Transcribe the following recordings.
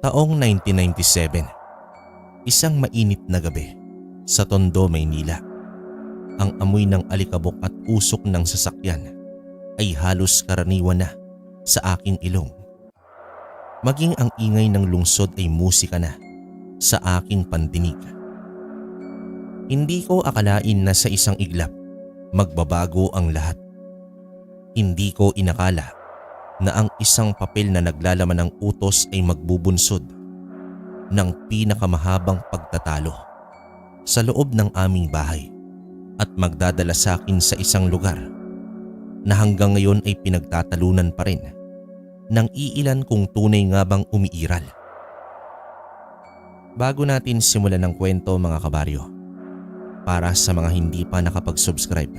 Taong 1997, isang mainit na gabi sa Tondo, Maynila. Ang amoy ng alikabok at usok ng sasakyan ay halos karaniwan na sa aking ilong. Maging ang ingay ng lungsod ay musika na sa aking pandinig. Hindi ko akalain na sa isang iglap magbabago ang lahat. Hindi ko inakala na ang isang papel na naglalaman ng utos ay magbubunsod ng pinakamahabang pagtatalo sa loob ng aming bahay at magdadala sa akin sa isang lugar na hanggang ngayon ay pinagtatalunan pa rin ng iilan kung tunay nga bang umiiral. Bago natin simulan ng kwento mga kabaryo, para sa mga hindi pa nakapag-subscribe,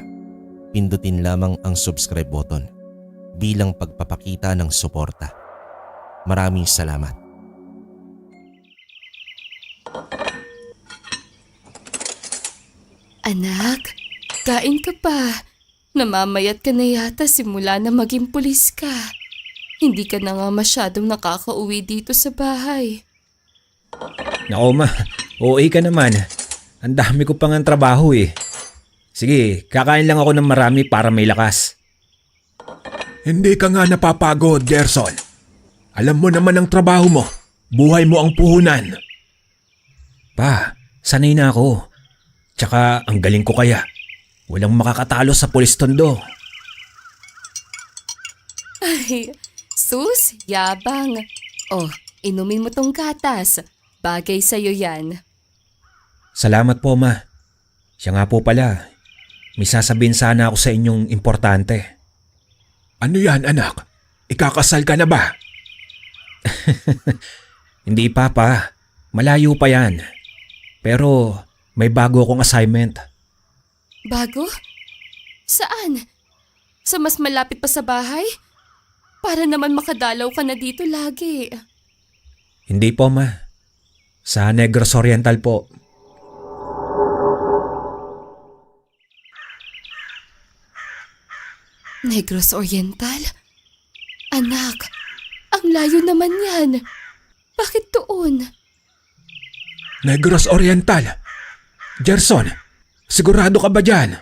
pindutin lamang ang subscribe button bilang pagpapakita ng suporta. Maraming salamat. Anak, kain ka pa. Namamayat ka na yata simula na maging pulis ka. Hindi ka na nga masyadong nakakauwi dito sa bahay. Nako ma, OA ka naman. Ang dami ko pang ang trabaho eh. Sige, kakain lang ako ng marami para may lakas. Hindi ka nga napapagod, Gerson. Alam mo naman ang trabaho mo. Buhay mo ang puhunan. Pa, sanay na ako. Tsaka ang galing ko kaya. Walang makakatalo sa Pulis Tondo. Ay, sus, yabang. Oh, inumin mo tong gatas. Bagay sa'yo yan. Salamat po ma. Siya nga po pala. May sasabihin sana ako sa inyong importante. Ano yan, anak? Ikakasal ka na ba? Hindi pa. Malayo pa yan. Pero may bago akong assignment. Bago? Saan? Sa mas malapit pa sa bahay? Para naman makadalaw ka na dito lagi. Hindi po ma. Sa Negros Oriental po. Negros Oriental? Anak, ang layo naman yan. Bakit doon? Negros Oriental. Gerson, sigurado ka ba dyan?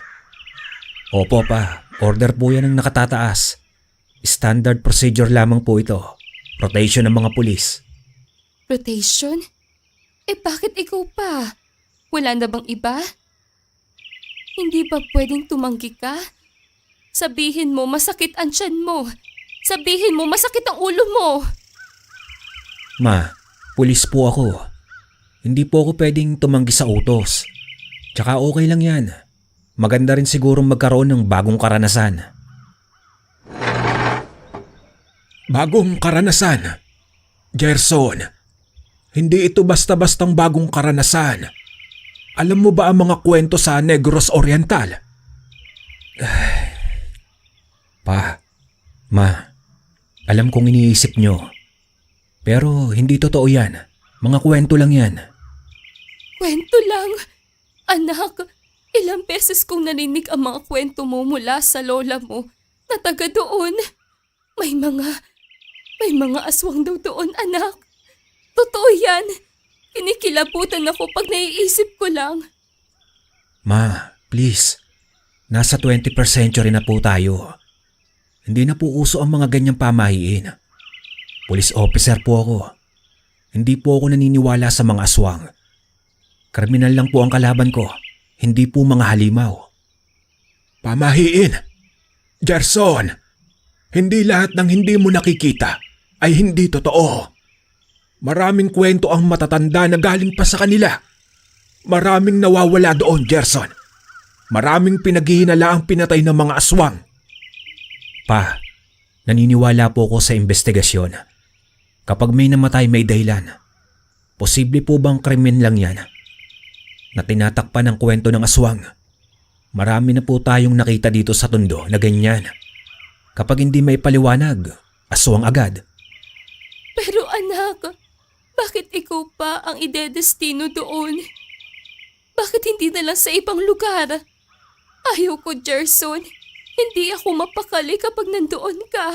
Opo pa, order po yan ng nakatataas. Standard procedure lamang po ito. Rotation ng mga pulis. Rotation? Bakit ikaw pa? Wala na bang iba? Hindi ba pwedeng tumanggi ka? Sabihin mo masakit ang tiyan mo. Sabihin mo masakit ang ulo mo. Ma, pulis po ako. Hindi po ako pwedeng tumanggi sa utos. Tsaka okay lang yan. Maganda rin siguro magkaroon ng bagong karanasan. Bagong karanasan? Gerson, hindi ito basta-bastang bagong karanasan. Alam mo ba ang mga kwento sa Negros Oriental? Pa, ma, alam kong iniisip nyo. Pero hindi totoo yan. Mga kwento lang yan. Kwento lang? Anak, ilang beses kong narinig ang mga kwento mo mula sa lola mo na taga doon. May mga aswang daw doon, anak. Totoo yan. Kinikilabutan ako pag naiisip ko lang. Ma, please. Nasa 21st century na po tayo. Hindi na po uso ang mga ganyang pamahiin. Police officer po ako. Hindi po ako naniniwala sa mga aswang. Kriminal lang po ang kalaban ko, hindi po mga halimaw. Pamahiin? Gerson, hindi lahat ng hindi mo nakikita ay hindi totoo. Maraming kwento ang matatanda na galing pa sa kanila. Maraming nawawala doon, Gerson. Maraming pinaghihinala ang pinatay ng mga aswang. Pa, naniniwala po ako sa investigasyon. Kapag may namatay may dahilan. Posible po bang krimen lang yan? Na tinatakpan ng kwento ng aswang. Marami na po tayong nakita dito sa Tondo na ganyan. Kapag hindi may paliwanag, aswang agad. Pero anak, bakit ikaw pa ang idedestino doon? Bakit hindi na lang sa ibang lugar? Ayaw ko, Gerson. Hindi ako mapakali kapag nandoon ka.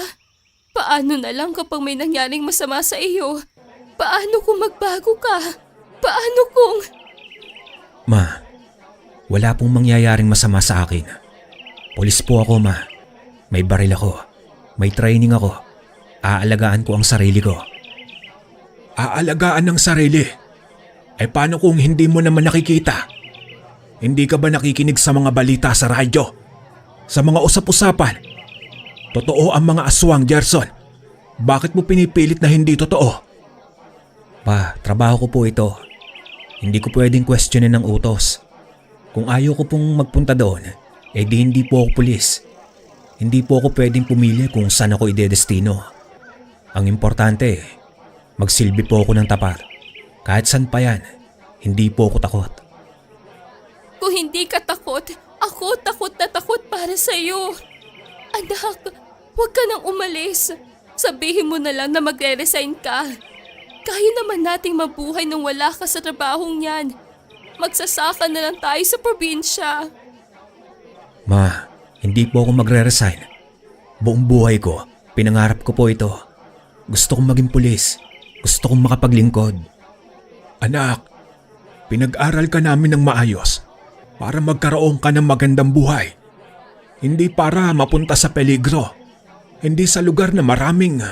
Paano na lang kapag may nangyaring masama sa iyo? Paano kung magbago ka? Paano kung… Ma, wala pong mangyayaring masama sa akin. Pulis po ako, ma. May baril ako. May training ako. Aalagaan ko ang sarili ko. Aalagaan ng sarili? Eh paano kung hindi mo naman nakikita? Hindi ka ba nakikinig sa mga balita sa radyo? Sa mga usap-usapan? Totoo ang mga aswang, Gerson. Bakit mo pinipilit na hindi totoo? Pa, trabaho ko po ito. Hindi ko pwedeng questionin ng utos. Kung ayaw ko pong magpunta doon, eh di hindi po ako pulis. Hindi po ako pwedeng pumili kung saan ako idedestino. Ang importante, magsilbi po ako ng tapat. Kahit saan pa yan, hindi po ako takot. Kung hindi ka takot, ako takot na takot para sa'yo. Anak, huwag ka nang umalis. Sabihin mo na lang na magre-resign ka. Kaya naman nating mabuhay nang wala ka sa trabahong yan. Magsasaka na lang tayo sa probinsya. Ma, hindi po ako magre-resign. Buong buhay ko, pinangarap ko po ito. Gusto kong maging pulis. Gusto kong makapaglingkod. Anak, pinag-aral ka namin ng maayos para magkaroon ka ng magandang buhay. Hindi para mapunta sa peligro. Hindi sa lugar na maraming…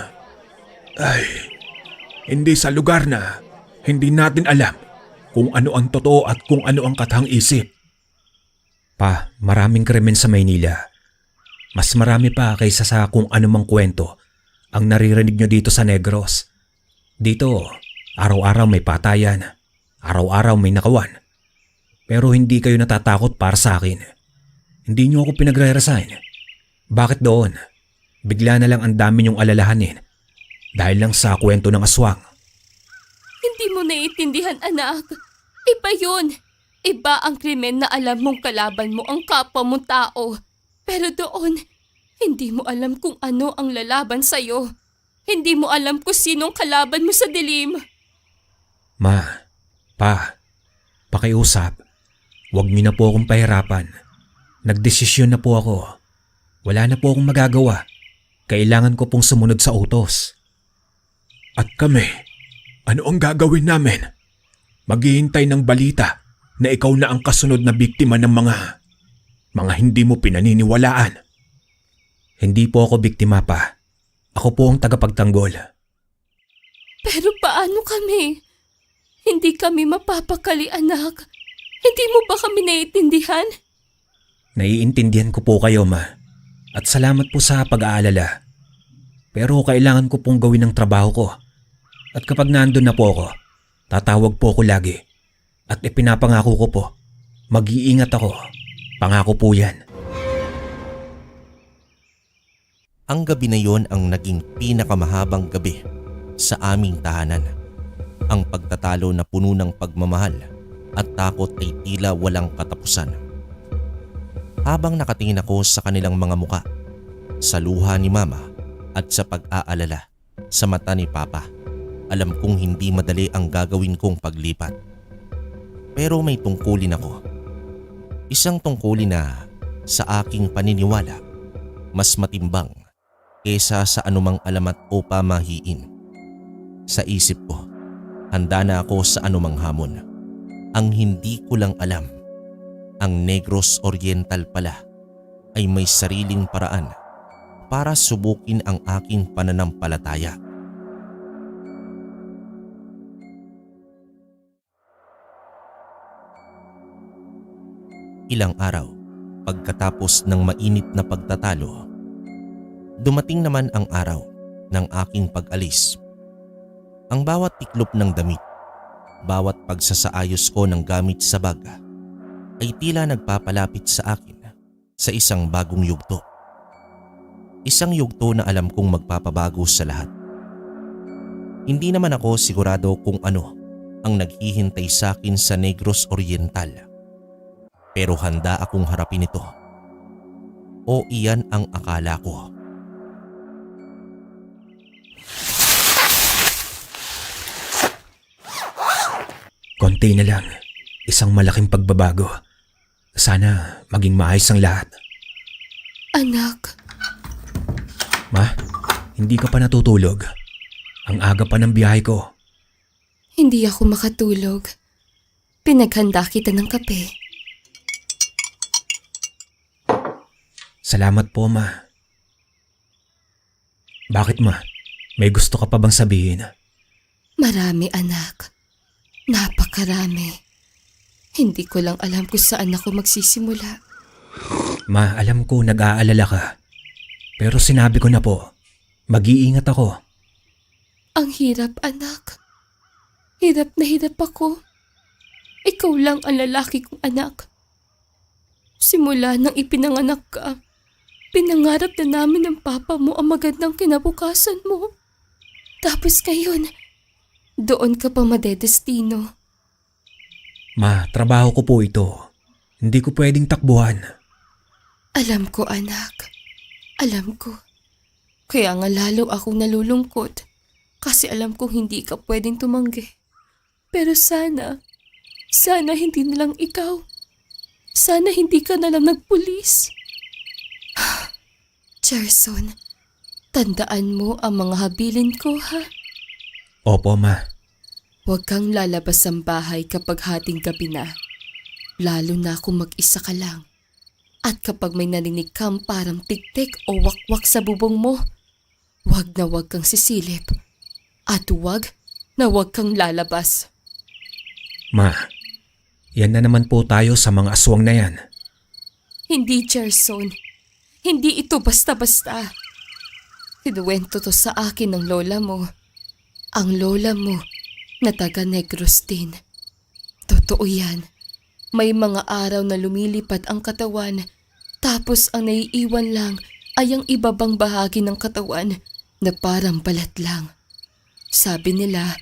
hindi sa lugar na hindi natin alam kung ano ang totoo at kung ano ang katang-isip. Pa, maraming krimen sa Maynila. Mas marami pa kaysa sa kung anumang kwento ang naririnig nyo dito sa Negros. Dito, araw-araw may patayan. Araw-araw may nakawan. Pero hindi kayo natatakot para sa akin. Hindi nyo ako pinagre-resign. Bakit doon? Bigla na lang ang dami nyong alalahanin dahil lang sa kwento ng aswang. Hindi mo naiintindihan, anak. Iba yun. Iba ang krimen na alam mong kalaban mo ang kapwa mong tao. Pero doon, hindi mo alam kung ano ang lalaban sa'yo. Hindi mo alam kung sinong kalaban mo sa dilim. Ma, pa, pakiusap. Huwag niyo na po akong pahirapan. Nagdesisyon na po ako. Wala na po akong magagawa. Kailangan ko pong sumunod sa utos. At kami, ano ang gagawin namin? Maghihintay ng balita na ikaw na ang kasunod na biktima ng mga hindi mo pinaniniwalaan. Hindi po ako biktima pa. Ako po ang tagapagtanggol. Pero paano kami? Hindi kami mapapakali, anak. Hindi mo ba kami naiintindihan? Naiintindihan ko po kayo, ma. At salamat po sa pag-aalala. Pero kailangan ko pong gawin ang trabaho ko. At kapag nandun na po ako, tatawag po ako lagi. At ipinapangako ko po, mag-iingat ako. Pangako po yan. Ang gabi na yon ang naging pinakamahabang gabi sa aming tahanan. Ang pagtatalo na puno ng pagmamahal at takot ay tila walang katapusan. Habang nakatingin ako sa kanilang mga muka, sa luha ni Mama at sa pag-aalala sa mata ni Papa, alam kong hindi madali ang gagawin kong paglipat. Pero may tungkulin ako. Isang tungkulin na sa aking paniniwala mas matimbang kesa sa anumang alamat o pamahiin. Sa isip ko, handa na ako sa anumang hamon. Ang hindi ko lang alam, ang Negros Oriental pala ay may sariling paraan para subukin ang aking pananampalataya. Ilang araw pagkatapos ng mainit na pagtatalo, dumating naman ang araw ng aking pag-alis. Ang bawat tiklop ng damit, bawat pagsasaayos ko ng gamit sa bag ay tila nagpapalapit sa akin sa isang bagong yugto. Isang yugto na alam kong magpapabago sa lahat. Hindi naman ako sigurado kung ano ang naghihintay sa akin sa Negros Oriental. Pero handa akong harapin ito. O iyan ang akala ko. Konti na lang. Isang malaking pagbabago. Sana maging maayos ang lahat. Anak, Ma, hindi ka pa natutulog. Ang aga pa ng biyahe ko. Hindi ako makatulog. Pinaghanda kita ng kape. Salamat po, Ma. Bakit, Ma? May gusto ka pa bang sabihin? Marami, anak. Napakarami. Hindi ko lang alam kung saan ako magsisimula. Ma, alam ko nag-aalala ka. Pero sinabi ko na po, mag-iingat ako. Ang hirap, anak. Hirap na hirap ako. Ikaw lang ang lalaki kong anak. Simula nang ipinanganak ka, pinangarap na namin ng papa mo ang magandang kinabukasan mo. Tapos ngayon, doon ka pa madedestino. Ma, trabaho ko po ito. Hindi ko pwedeng takbuhan. Alam ko, anak. Alam ko. Kaya nga lalo akong nalulungkot kasi alam kong hindi ka pwedeng tumanggi. Pero sana hindi na lang ikaw. Sana hindi ka na lang nagpulis. Gerson, tandaan mo ang mga habilin ko, ha? Opo, Ma. Huwag kang lalabas ng bahay kapag hating gabi na. Lalo na kung mag-isa ka lang. At kapag may narinig kang parang tik-tik o wakwak sa bubong mo, huwag na huwag kang sisilip. At huwag na huwag kang lalabas. Ma, yan na naman po tayo sa mga aswang na yan. Hindi, Gerson. Hindi ito basta-basta. Kinuwento to sa akin ng lola mo. Ang lola mo na taga Negros din. Totoo yan. May mga araw na lumilipad ang katawan, tapos ang naiiwan lang ay ang ibabang bahagi ng katawan na parang balat lang. Sabi nila,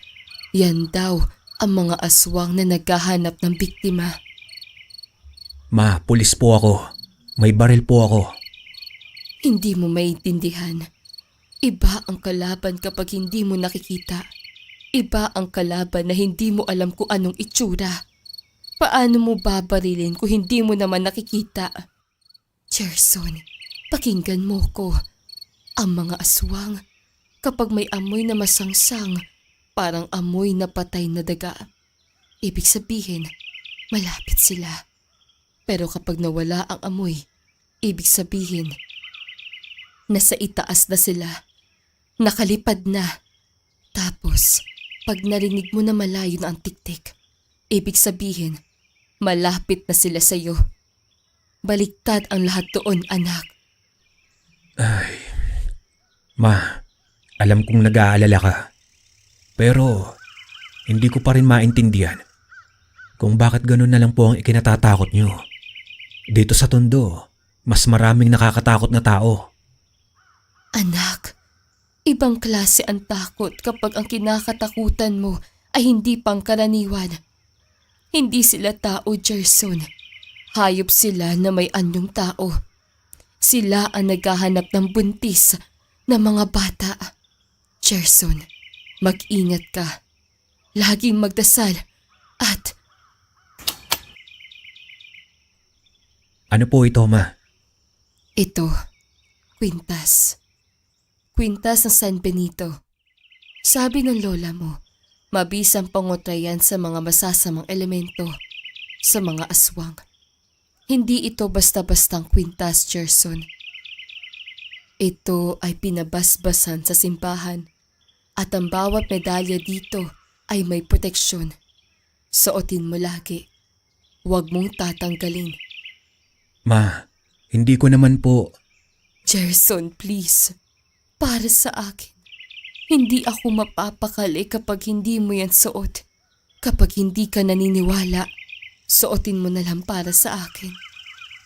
yan daw ang mga aswang na naghahanap ng biktima. Ma, pulis po ako. May baril po ako. Hindi mo maintindihan. Iba ang kalaban kapag hindi mo nakikita. Iba ang kalaban na hindi mo alam kung anong itsura. Paano mo babarilin kung hindi mo naman nakikita? Gerson, pakinggan mo ko. Ang mga aswang, kapag may amoy na masangsang, parang amoy na patay na daga. Ibig sabihin, malapit sila. Pero kapag nawala ang amoy, ibig sabihin, nasa itaas na sila. Nakalipad na. Tapos, pag narinig mo na malayo na ang tiktik, ibig sabihin, malapit na sila sa'yo. Baliktad ang lahat doon, anak. Ay, Ma, alam kong nag-aalala ka. Pero, hindi ko pa rin maintindihan kung bakit ganun na lang po ang ikinatatakot nyo. Dito sa Tondo, mas maraming nakakatakot na tao. Anak, ibang klase ang takot kapag ang kinakatakutan mo ay hindi pangkaraniwan. Hindi sila tao, Gerson. Hayop sila na may anyong tao. Sila ang naghahanap ng buntis na mga bata. Gerson, mag-ingat ka. Laging magdasal at... Ano po ito, Ma? Ito, kwintas. Kwintas ng San Benito. Sabi ng lola mo, mabisang pangotrayan sa mga masasamang elemento, sa mga aswang. Hindi ito basta-bastang kwintas, Gerson. Ito ay pinabasbasan sa simbahan at ang bawat medalya dito ay may proteksyon. Suotin mo lagi. Huwag mong tatanggalin. Ma, hindi ko naman po... Gerson, please. Para sa akin. Hindi ako mapapakali kapag hindi mo yan suot. Kapag hindi ka naniniwala, suotin mo na lang para sa akin.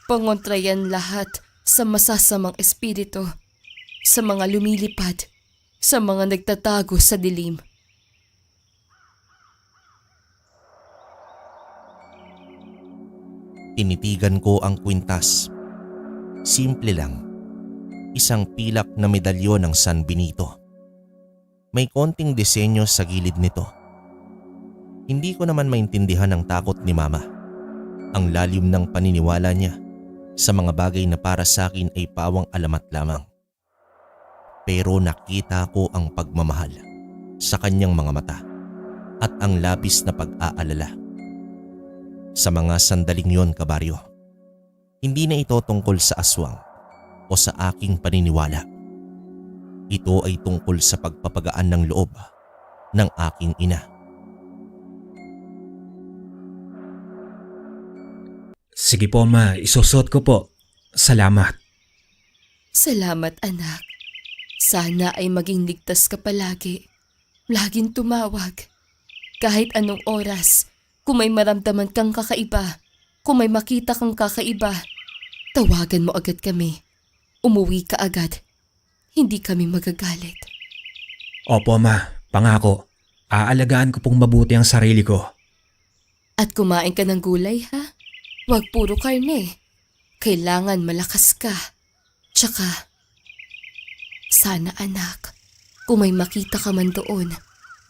Pangontra yan lahat sa masasamang espiritu, sa mga lumilipad, sa mga nagtatago sa dilim. Tinitigan ko ang kwintas. Simple lang. Isang pilak na medalyon ng San Benito. May konting disenyo sa gilid nito. Hindi ko naman maintindihan ang takot ni Mama. Ang lalim ng paniniwala niya sa mga bagay na para sa akin ay pawang alamat lamang. Pero nakita ko ang pagmamahal sa kanyang mga mata. at ang labis na pag-aalala. Sa mga sandaling yon, kabaryo, hindi na ito tungkol sa aswang o sa aking paniniwala. Ito ay tungkol sa pagpapagaan ng loob ng aking ina. Sige po ma, isusot ko po. Salamat. Salamat anak. Sana ay maging ligtas ka palagi. Laging tumawag. Kahit anong oras, kung may maramdaman kang kakaiba, kung may makita kang kakaiba, tawagan mo agad kami. Umuwi ka agad. Hindi kami magagalit. Opo ma, pangako. Aalagaan ko pong mabuti ang sarili ko. At kumain ka ng gulay ha? Huwag puro karne. Kailangan malakas ka. Tsaka, sana anak, kung may makita ka man doon,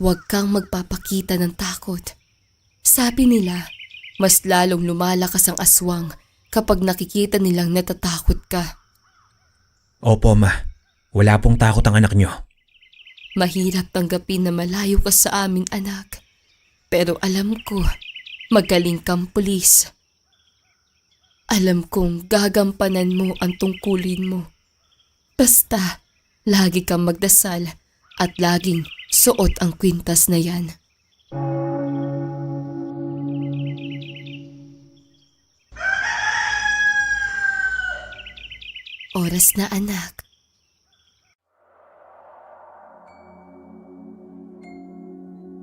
huwag kang magpapakita ng takot. Sabi nila, mas lalong lumalakas ang aswang kapag nakikita nilang natatakot ka. Opo ma, wala pong takot ang anak nyo. Mahirap tanggapin na malayo ka sa amin anak. Pero alam ko, magaling kang pulis. Alam kong gagampanan mo ang tungkulin mo. Basta, lagi kang magdasal at laging suot ang kwintas na yan. Oras na anak.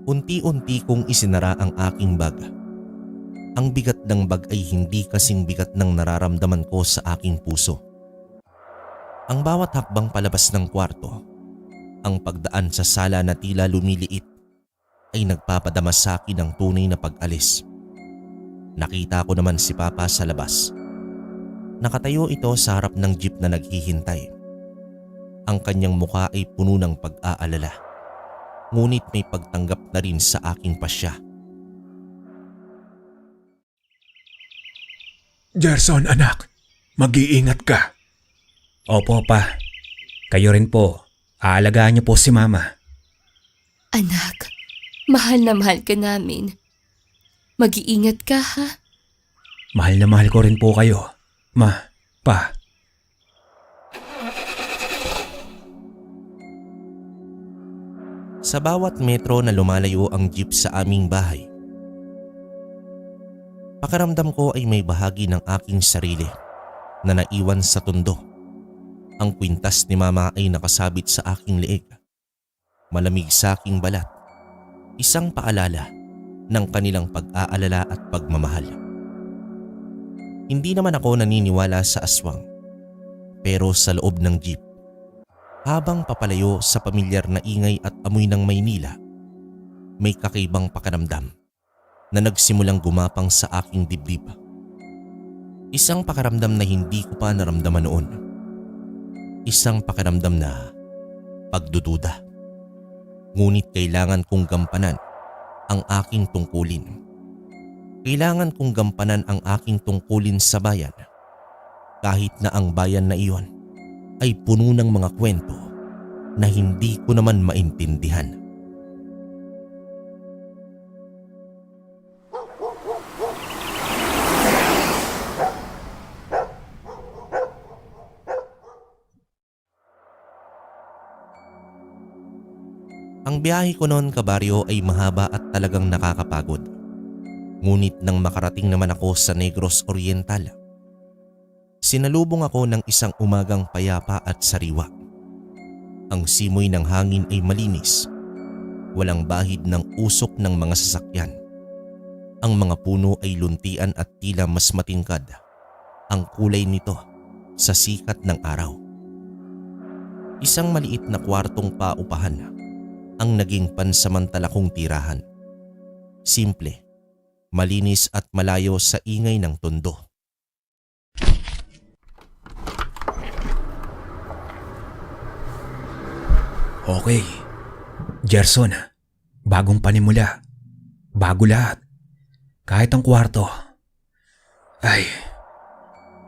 Unti-unti kong isinara ang aking bag. Ang bigat ng bag ay hindi kasing bigat ng nararamdaman ko sa aking puso. Ang bawat hakbang palabas ng kwarto, ang pagdaan sa sala na tila lumiliit, ay nagpapadama sa akin ng tunay na pag-alis. Nakita ko naman si Papa sa labas. Nakatayo ito sa harap ng jeep na naghihintay. Ang kanyang mukha ay puno ng pag-aalala. Ngunit may pagtanggap na rin sa aking pasya. Gerson anak, mag-iingat ka. Opo pa, kayo rin po. Aalagaan niyo po si mama. Anak, mahal na mahal ka namin. Mag-iingat ka ha? Mahal na mahal ko rin po kayo. Ma, pa. Sa bawat metro na lumalayo ang jeep sa aming bahay, pakiramdam ko ay may bahagi ng aking sarili na naiwan sa tundo. Ang kwintas ni Mama ay nakasabit sa aking leeg. Malamig sa aking balat. Isang paalala ng kanilang pag-aalala at pagmamahal. Hindi naman ako naniniwala sa aswang. Pero sa loob ng jeep, habang papalayo sa pamilyar na ingay at amoy ng Maynila, may kakaibang pakiramdam na nagsimulang gumapang sa aking dibdib. Isang pakiramdam na hindi ko pa naramdaman noon. Isang pakiramdam na pagdududa. Ngunit kailangan kong gampanan ang aking tungkulin. Kailangan kong gampanan ang aking tungkulin sa bayan. Kahit na ang bayan na iyon ay puno ng mga kwento na hindi ko naman maintindihan. Ang biyahe ko noon, kabaryo, ay mahaba at talagang nakakapagod. Ngunit nang makarating naman ako sa Negros Oriental, sinalubong ako ng isang umagang payapa at sariwa. Ang simoy ng hangin ay malinis. Walang bahid ng usok ng mga sasakyan. Ang mga puno ay luntian at tila mas matingkad ang kulay nito sa sikat ng araw. Isang maliit na kwartong paupahan ang naging pansamantala kong tirahan. Simple, malinis at malayo sa ingay ng tondo. Okay. Gerson, bagong panimula. Bago lahat. Kahit ang kwarto. Ay,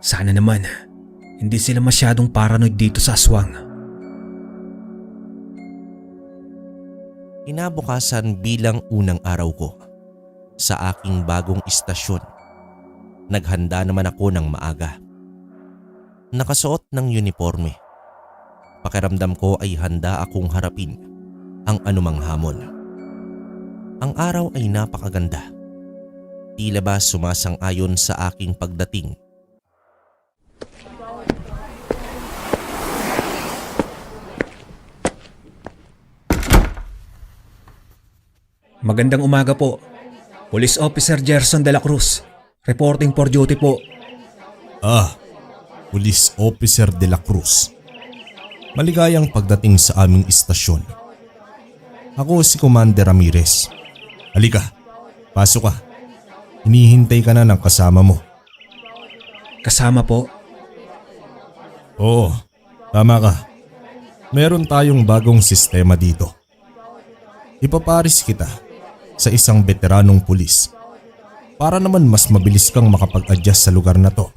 sana naman hindi sila masyadong paranoid dito sa aswang. Kinabukasan bilang unang araw ko sa aking bagong istasyon, naghanda naman ako ng maaga. Nakasuot ng uniforme. Pakiramdam ko ay handa akong harapin ang anumang hamon. Ang araw ay napakaganda. Tila ba sumasang-ayon sa aking pagdating. Magandang umaga po. Police Officer Gerson de la Cruz. Reporting for duty po. Police Officer de la Cruz. Maligayang pagdating sa aming istasyon. Ako si Commander Ramirez. Halika, pasok ka. Hinihintay ka na ng kasama mo. Kasama po. Oo, tama ka. Meron tayong bagong sistema dito. Ipaparis kita sa isang veteranong pulis para naman mas mabilis kang makapag-adjust sa lugar na to.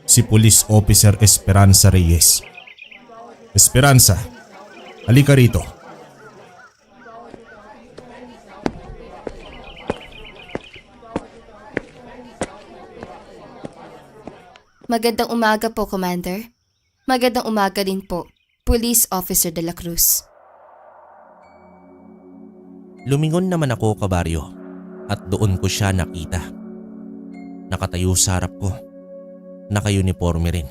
Si Police Officer Esperanza Reyes. Esperanza, halika rito. Magandang umaga po, Commander. Magandang umaga din po, Police Officer de la Cruz. Lumingon naman ako, kabaryo, at doon ko siya nakita. Nakatayo sa harap ko. Naka-uniforme rin.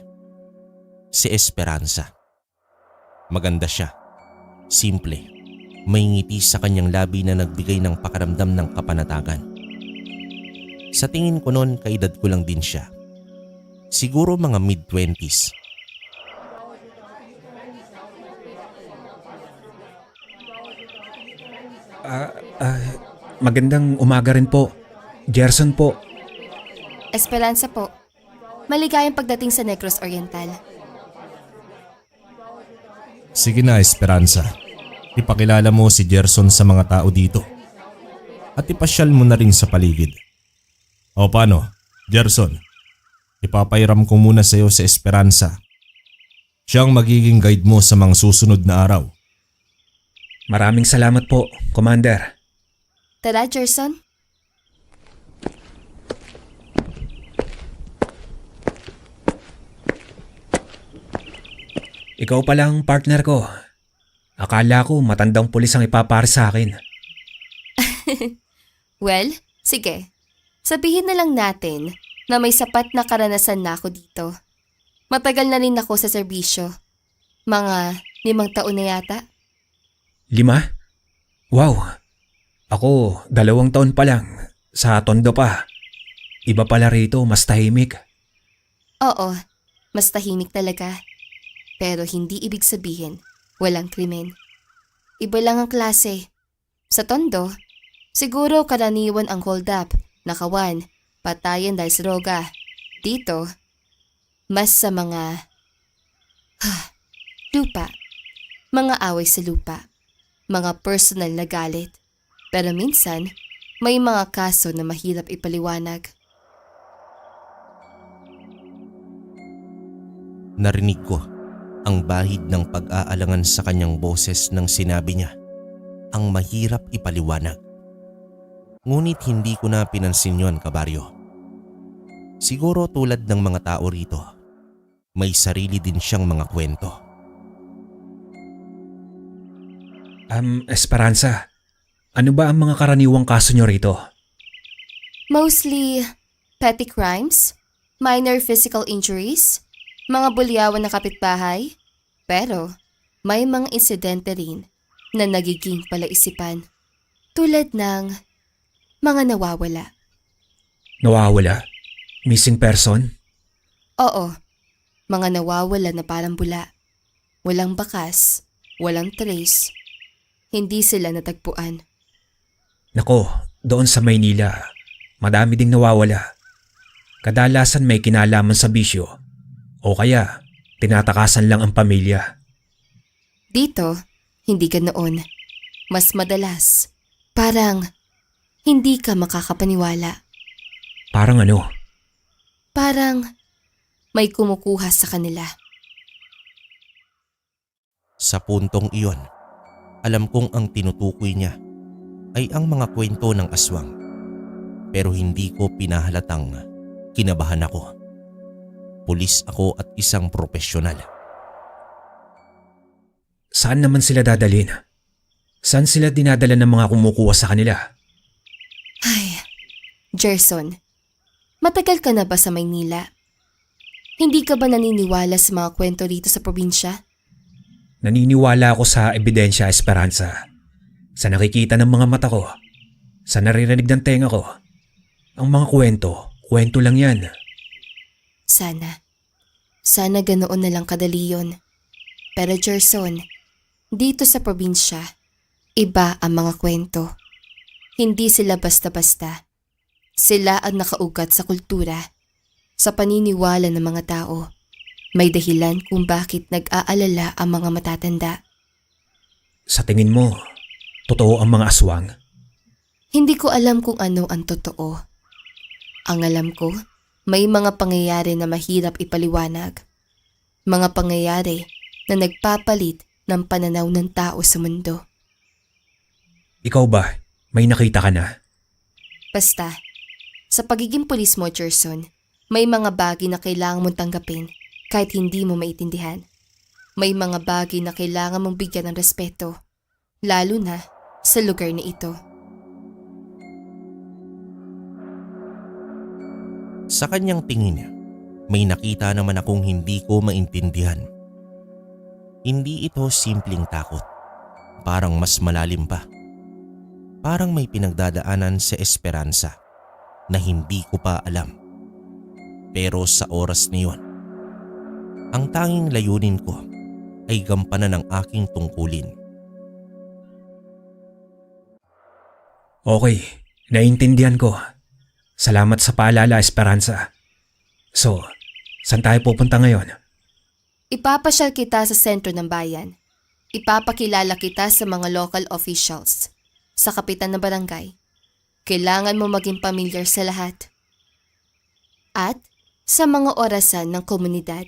Si Esperanza. Maganda siya. Simple. May ngiti sa kanyang labi na nagbigay ng pakiramdam ng kapanatagan. Sa tingin ko noon, kaedad ko lang din siya. Siguro mga mid-20s. Magandang umaga rin po. Gerson po. Esperanza po. Maligayang pagdating sa Negros Oriental. Sige na, Esperanza. Ipakilala mo si Gerson sa mga tao dito. At ipasyal mo na rin sa paligid. O paano, Gerson? Ipapairam ko muna sa iyo si Esperanza. Siya ang magiging guide mo sa mga susunod na araw. Maraming salamat po, Commander. Tara, Gerson. Ikaw pala ang partner ko. Akala ko matandang pulis ang ipaparis sa akin. Well, sige. Sabihin na lang natin na may sapat na karanasan na ako dito. Matagal na rin ako sa serbisyo. Mga 5 taon na yata. 5? Wow! Ako, 2 taon pa lang. Sa Tondo pa. Iba pala rito, mas tahimik. Oo, mas tahimik talaga. Pero hindi ibig sabihin walang krimen. Iba lang ang klase. Sa Tondo, siguro karaniwan ang hold up, nakawan, patayan dahil sa droga. Dito, mas sa mga lupa. Mga away sa lupa. Mga personal na galit. Pero minsan, may mga kaso na mahirap ipaliwanag. Narinig ko ang bahid ng pag-aalangan sa kanyang boses nang sinabi niya ang mahirap ipaliwanag. Ngunit hindi ko na pinansin yon, kabaryo. Siguro tulad ng mga tao rito, may sarili din siyang mga kwento. Esperanza, ano ba ang mga karaniwang kaso nyo rito? Mostly petty crimes, minor physical injuries, mga bulyawan na kapitbahay, pero may mga insidente rin na nagiging palaisipan. Tulad ng mga nawawala. Nawawala? Missing person? Oo, mga nawawala na parang bula. Walang bakas, walang trace. Hindi sila natagpuan. Nako, doon sa Maynila, madami ding nawawala. Kadalasan may kinalaman sa bisyo. O kaya, tinatakasan lang ang pamilya. Dito, hindi ganoon. Mas madalas, parang hindi ka makakapaniwala. Parang ano? Parang may kumukuha sa kanila. Sa puntong iyon, Alam kong ang tinutukoy niya ay ang mga kwento ng aswang, pero hindi ko pinahalatang kinabahan ako. Pulis ako at isang profesional. Saan naman sila dadalhin? Saan sila dinadala ng mga kumukuha sa kanila? Ay, Gerson, matagal ka na ba sa Maynila? Hindi ka ba naniniwala sa mga kwento dito sa probinsya? Naniniwala ako sa ebidensya, Esperanza. Sa nakikita ng mga mata ko, sa naririnig ng tenga ko. Ang mga kwento lang yan. Sana ganoon na lang kadali yun. Pero Gerson, dito sa probinsya, iba ang mga kwento. Hindi sila basta-basta. Sila ang nakaugat sa kultura, sa paniniwala ng mga tao. May dahilan kung bakit nag-aalala ang mga matatanda. Sa tingin mo, totoo ang mga aswang? Hindi ko alam kung ano ang totoo. Ang alam ko, may mga pangyayari na mahirap ipaliwanag. Mga pangyayari na nagpapalit ng pananaw ng tao sa mundo. Ikaw ba, may nakita ka na? Basta, sa pagiging pulis mo, Gerson, may mga bagay na kailangan mong tanggapin kahit hindi mo maintindihan. May mga bagay na kailangan mong bigyan ng respeto, lalo na sa lugar na ito. Sa kanyang tingin, may nakita naman akong hindi ko maintindihan. Hindi ito simpleng takot. Parang mas malalim pa. Parang may pinagdadaanan sa Esperanza na hindi ko pa alam. Pero sa oras na yun, ang tanging layunin ko ay gampanan ng aking tungkulin. Okay, naiintindihan ko. Salamat sa paalala, Esperanza. So, saan tayo pupunta ngayon? Ipapasyal kita sa sentro ng bayan. Ipapakilala kita sa mga local officials, sa kapitan ng barangay. Kailangan mo maging pamilyar sa lahat. At sa mga orasan ng komunidad,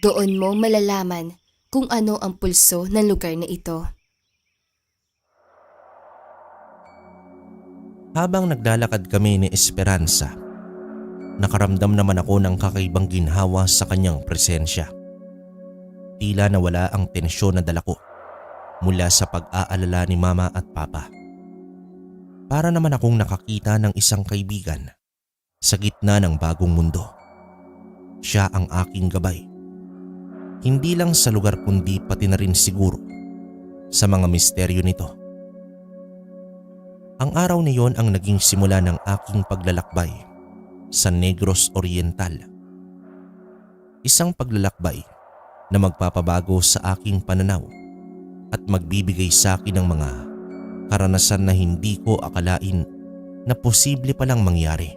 doon mo malalaman kung ano ang pulso ng lugar na ito. Habang naglalakad kami ni Esperanza, nakaramdam naman ako ng kakaibang ginhawa sa kanyang presensya. Tila nawala ang tensyon na dala ko mula sa pag-aalala ni Mama at Papa. Para naman akong nakakita ng isang kaibigan sa gitna ng bagong mundo. Siya ang aking gabay. Hindi lang sa lugar kundi pati na rin siguro sa mga misteryo nito. Ang araw na yon ang naging simula ng aking paglalakbay sa Negros Oriental. Isang paglalakbay na magpapabago sa aking pananaw at magbibigay sa akin ng mga karanasan na hindi ko akalain na posible palang mangyari.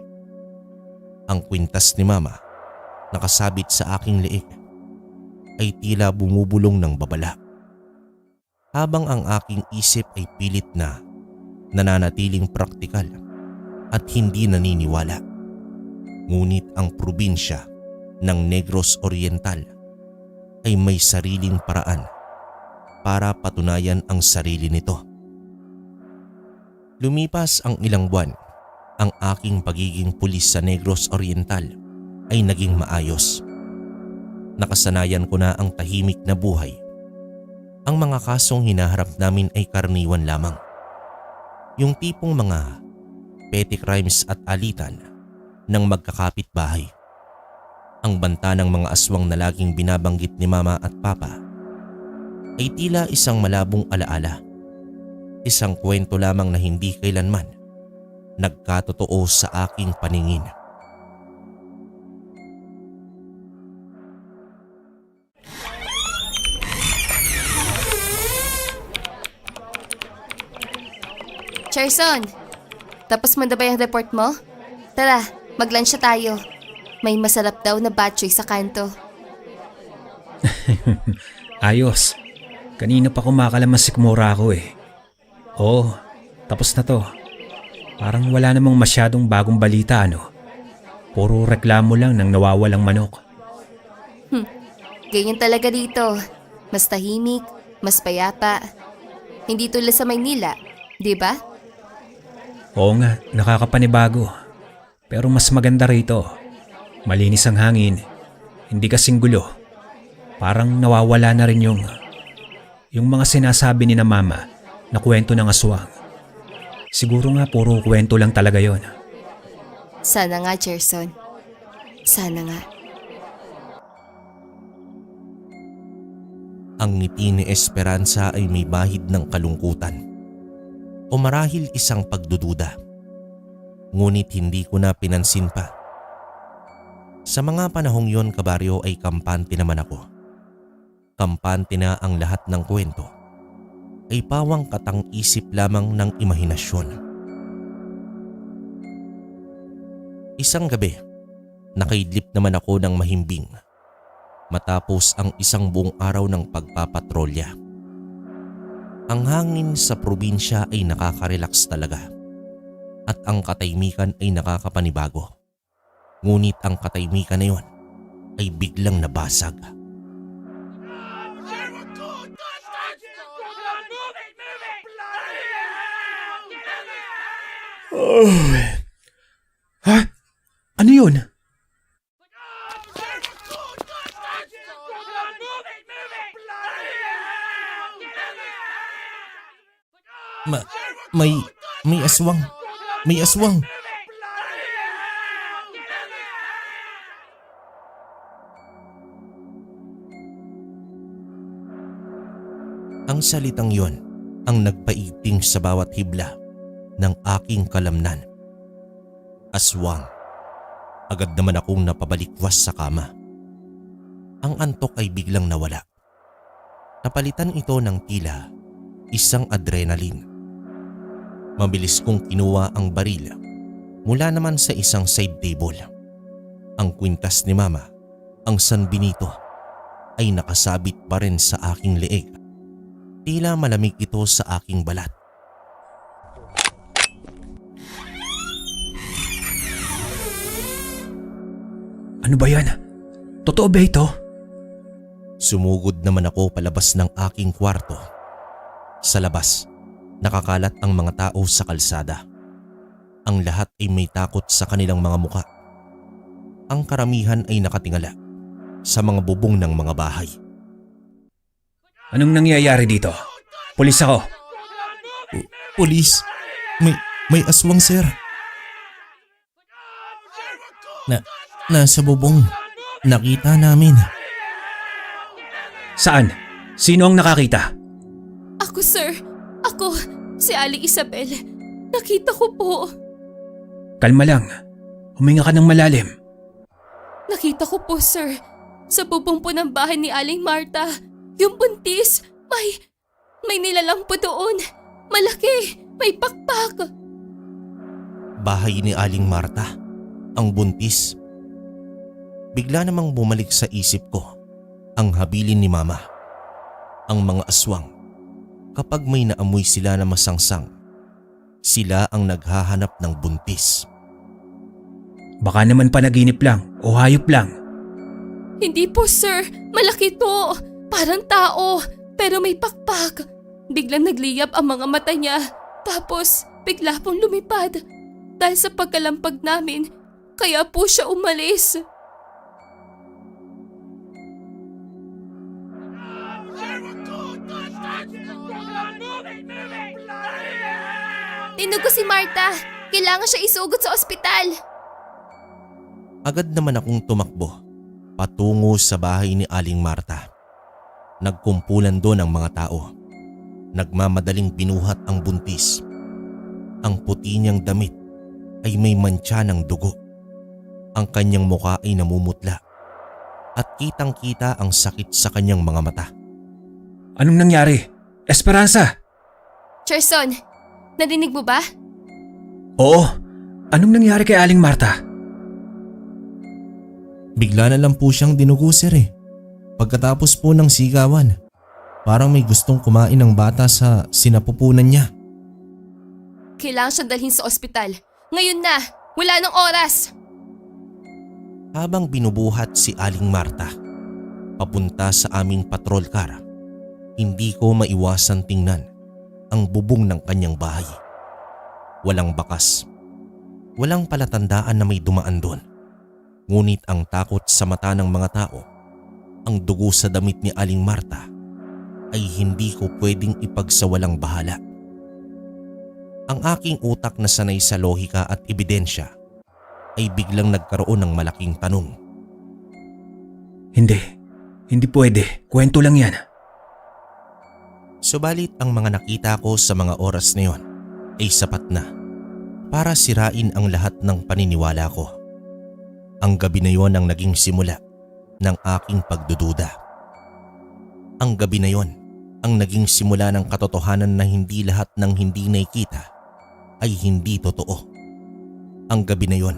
Ang kwintas ni Mama nakasabit sa aking leeg ay tila bumubulong ng babala, habang ang aking isip ay pilit na nananatiling praktikal at hindi naniniwala. Ngunit ang probinsya ng Negros Oriental ay may sariling paraan para patunayan ang sarili nito. Lumipas ang ilang buwan, ang aking pagiging pulis sa Negros Oriental ay naging maayos. Nakasanayan ko na ang tahimik na buhay. Ang mga kasong hinaharap namin ay karaniwan lamang. Yung tipong mga petty crimes at alitan ng magkakapit-bahay. Ang banta ng mga aswang na laging binabanggit ni Mama at Papa ay tila isang malabong alaala. Isang kwento lamang na hindi kailanman nagkatotoo sa aking paningin. Gerson, tapos mo na ba yung report mo? Tara, mag-lunch na tayo. May masarap daw na batchoy sa kanto. Ayos. Kanina pa kumakalaman sikmura ako eh. Oo, tapos na to. Parang wala namang masyadong bagong balita ano. Puro reklamo lang ng nawawalang manok. Ganyan talaga dito. Mas tahimik, mas payapa. Hindi tulad sa Maynila, di ba? Oo nga, nakakapanibago. Pero mas maganda rito. Malinis ang hangin. Hindi kasing gulo. Parang nawawala na rin yung mga sinasabi ni na mama na kwento ng aswang. Siguro nga puro kwento lang talaga yon. Sana nga, Gerson. Sana nga. Ang ngiti ni Esperanza ay may bahid ng kalungkutan o marahil isang pagdududa. Ngunit hindi ko na pinansin pa. Sa mga panahong yon, kabaryo, ay kampante naman ako. Kampante na ang lahat ng kwento ay pawang katang-isip lamang ng imahinasyon. Isang gabi, nakaidlip naman ako ng mahimbing matapos ang isang buong araw ng pagpapatrolya. Ang hangin sa probinsya ay nakaka-relax talaga at ang katahimikan ay nakakapanibago. Ngunit ang katahimikan na yon ay biglang nabasag. Ha? Ano yun? May aswang. May aswang. Ang salitang yon ang nagpaiting sa bawat hibla ng aking kalamnan. Aswang. Agad naman akong napabalikwas sa kama. Ang antok ay biglang nawala. Napalitan ito ng tila isang adrenaline. Mabilis kong kinuha ang baril mula naman sa isang side table. Ang kwintas ni mama, ang San Benito, ay nakasabit pa rin sa aking leeg. Tila malamig ito sa aking balat. Ano ba yan? Totoo ba ito? Sumugod naman ako palabas ng aking kwarto. Sa labas, nakakalat ang mga tao sa kalsada. Ang lahat ay may takot sa kanilang mga muka. Ang karamihan ay nakatingala sa mga bubong ng mga bahay. Anong nangyayari dito? Pulis ako. Pulis, may aswang, sir. Nasa bubong. Nakita namin. Saan? Sino ang nakakita? Ako, sir. Ako, si Aling Isabel. Nakita ko po. Kalma lang. Huminga ka ng malalim. Nakita ko po, sir. Sa bubong po ng bahay ni Aling Marta. Yung buntis. May nilalang po doon. Malaki. May pakpak. Bahay ni Aling Marta. Ang buntis. Bigla namang bumalik sa isip ko ang habilin ni mama. Ang mga aswang, kapag may naamoy sila na masangsang, sila ang naghahanap ng buntis. Baka naman panaginip lang o hayop lang. Hindi po, sir. Malaki to. Parang tao. Pero may pakpak. Biglang nagliyab ang mga mata niya. Tapos, bigla pong lumipad. Dahil sa pagkalampag namin, kaya po siya umalis. Tinugo si Marta. Kailangan siya isugod sa ospital. Agad naman akong tumakbo patungo sa bahay ni Aling Marta. Nagkumpulan doon ang mga tao. Nagmamadaling binuhat ang buntis. Ang puti niyang damit ay may mantsa ng dugo. Ang kanyang muka ay namumutla at kitang-kita ang sakit sa kanyang mga mata. Anong nangyari? Esperanza! Gerson, narinig mo ba? Oo. Anong nangyari kay Aling Marta? Bigla na lang po siyang dinugo, sir eh. Pagkatapos po ng sigawan, parang may gustong kumain ng bata sa sinapupunan niya. Kailangan siyang dalhin sa ospital. Ngayon na! Wala nang oras! Habang binubuhat si Aling Marta papunta sa aming patrol car, hindi ko maiwasan tingnan ang bubong ng kanyang bahay. Walang bakas. Walang palatandaan na may dumaan doon. Ngunit ang takot sa mata ng mga tao, ang dugo sa damit ni Aling Marta, ay hindi ko pwedeng ipagsawalang bahala. Ang aking utak na sanay sa lohika at ebidensya ay biglang nagkaroon ng malaking tanong. Hindi pwede. Kwento lang yan. Subalit ang mga nakita ko sa mga oras na yon ay sapat na para sirain ang lahat ng paniniwala ko. Ang gabi na yon ang naging simula ng aking pagdududa. Ang gabi na yon ang naging simula ng katotohanan na hindi lahat ng hindi nakikita ay hindi totoo. Ang gabi na yon,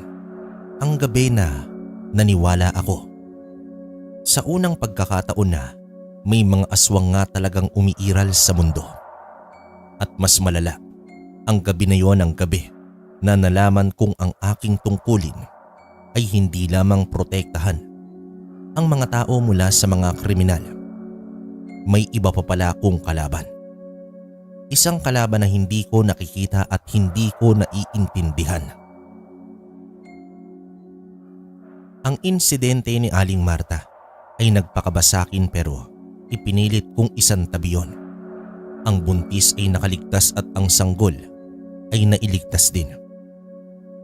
ang gabi na naniwala ako. Sa unang pagkakataon na may mga aswang nga talagang umiiral sa mundo. At mas malala, ang gabi na yon ang gabi na nalaman kong ang aking tungkulin ay hindi lamang protektahan ang mga tao mula sa mga kriminal. May iba pa pala akong kalaban. Isang kalaban na hindi ko nakikita at hindi ko naiintindihan. Ang insidente ni Aling Marta ay nagpakaba sa akin pero ipinilit kong isantabi yon. Ang buntis ay nakaligtas at ang sanggol ay nailigtas din.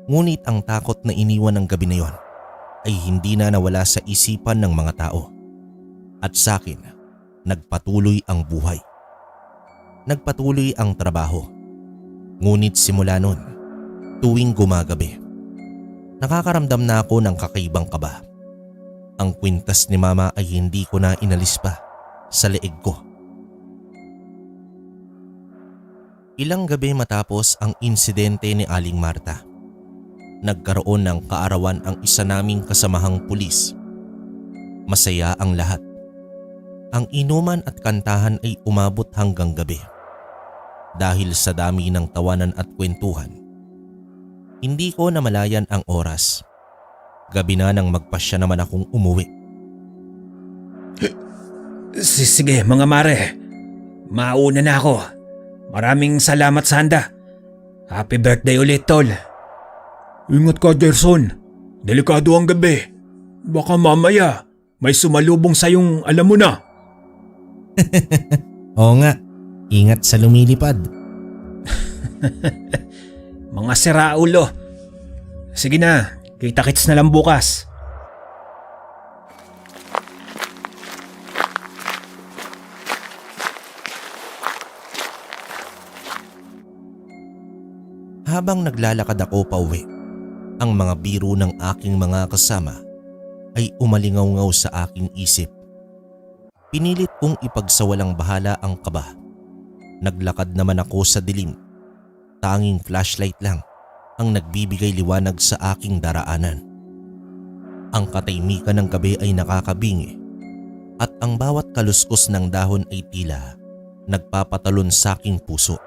Ngunit ang takot na iniwan ng gabi na yon ay hindi na nawala sa isipan ng mga tao. At sa akin, nagpatuloy ang buhay. Nagpatuloy ang trabaho. Ngunit simula nun, tuwing gumagabi, nakakaramdam na ako ng kakaibang kaba. Ang kwintas ni Mama ay hindi ko na inalis pa sa leeg ko. Ilang gabi matapos ang insidente ni Aling Marta, nagkaroon ng kaarawan ang isa naming kasamahang pulis. Masaya ang lahat. Ang inuman at kantahan ay umabot hanggang gabi. Dahil sa dami ng tawanan at kwentuhan, hindi ko namalayan ang oras. Gabi na nang magpasya naman akong umuwi. Sige mga mare, mauna na ako. Maraming salamat sa handa. Happy birthday ulit, tol. Ingat ka, Gerson. Delikado ang gabi. Baka mamaya may sumalubong sayong alam mo na. Oo nga, ingat sa lumilipad. Mga siraulo. Sige na, kita-kits na lang bukas. Habang naglalakad ako pauwi, ang mga biro ng aking mga kasama ay umalingaw-ngaw sa aking isip. Pinilit kong ipagsawalang bahala ang kaba. Naglakad naman ako sa dilim. Tanging flashlight lang ang nagbibigay liwanag sa aking daraanan. Ang katahimikan ng gabi ay nakakabingi at ang bawat kaluskos ng dahon ay tila nagpapatalon sa aking puso.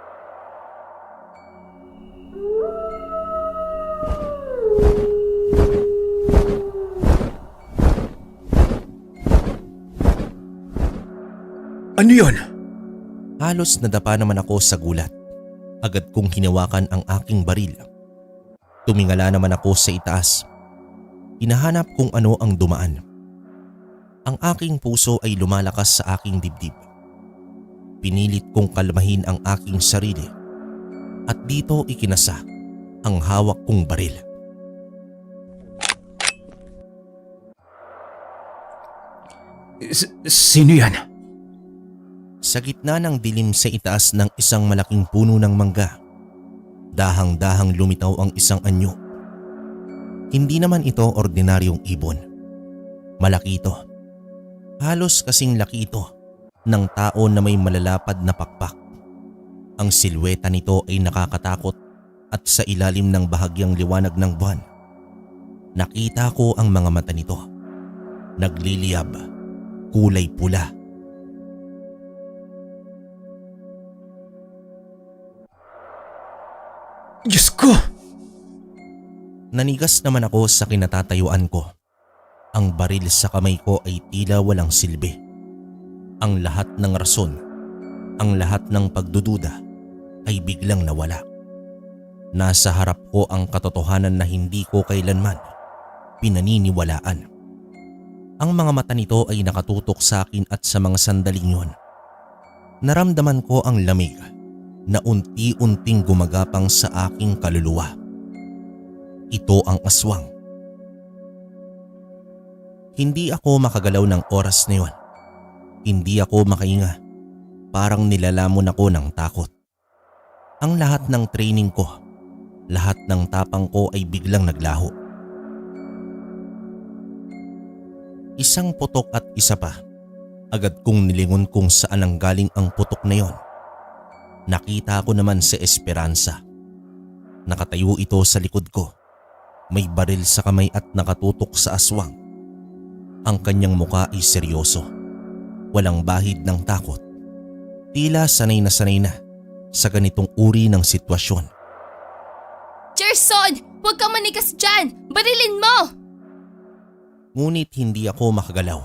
Ano yun? Halos nadapa naman ako sa gulat. Agad kong hinawakan ang aking baril. Tumingala naman ako sa itaas. Hinahanap kung ano ang dumaan. Ang aking puso ay lumalakas sa aking dibdib. Pinilit kong kalmahin ang aking sarili at dito ikinasa ang hawak kong baril. Sino yan? Sa gitna ng dilim sa itaas ng isang malaking puno ng mangga, dahang-dahang lumitaw ang isang anyo. Hindi naman ito ordinaryong ibon. Malaki ito. Halos kasing laki ito ng tao na may malalapad na pakpak. Ang silweta nito ay nakakatakot at sa ilalim ng bahagyang liwanag ng buwan, nakita ko ang mga mata nito. Nagliliyab, kulay pula. Diyos ko! Nanigas naman ako sa kinatatayuan ko. Ang baril sa kamay ko ay tila walang silbi. Ang lahat ng rason, ang lahat ng pagdududa ay biglang nawala. Nasa harap ko ang katotohanan na hindi ko kailanman pinaniniwalaan. Ang mga mata nito ay nakatutok sa akin at sa mga sandaling yon, naramdaman ko ang lamig na unti-unting gumagapang sa aking kaluluwa. Ito ang aswang. Hindi ako makagalaw ng oras na yon. Hindi ako makahinga. Parang nilalamon ako ng takot. Ang lahat ng training ko, lahat ng tapang ko ay biglang naglaho. Isang putok at isa pa. Agad kong nilingon kung saan ang galing ang putok na yon. Nakita ko naman si Esperanza. Nakatayo ito sa likod ko. May baril sa kamay at nakatutok sa aswang. Ang kanyang muka ay seryoso. Walang bahid ng takot. Tila sanay na sa ganitong uri ng sitwasyon. Gerson! Huwag kang manigas dyan! Barilin mo! Ngunit hindi ako makagalaw.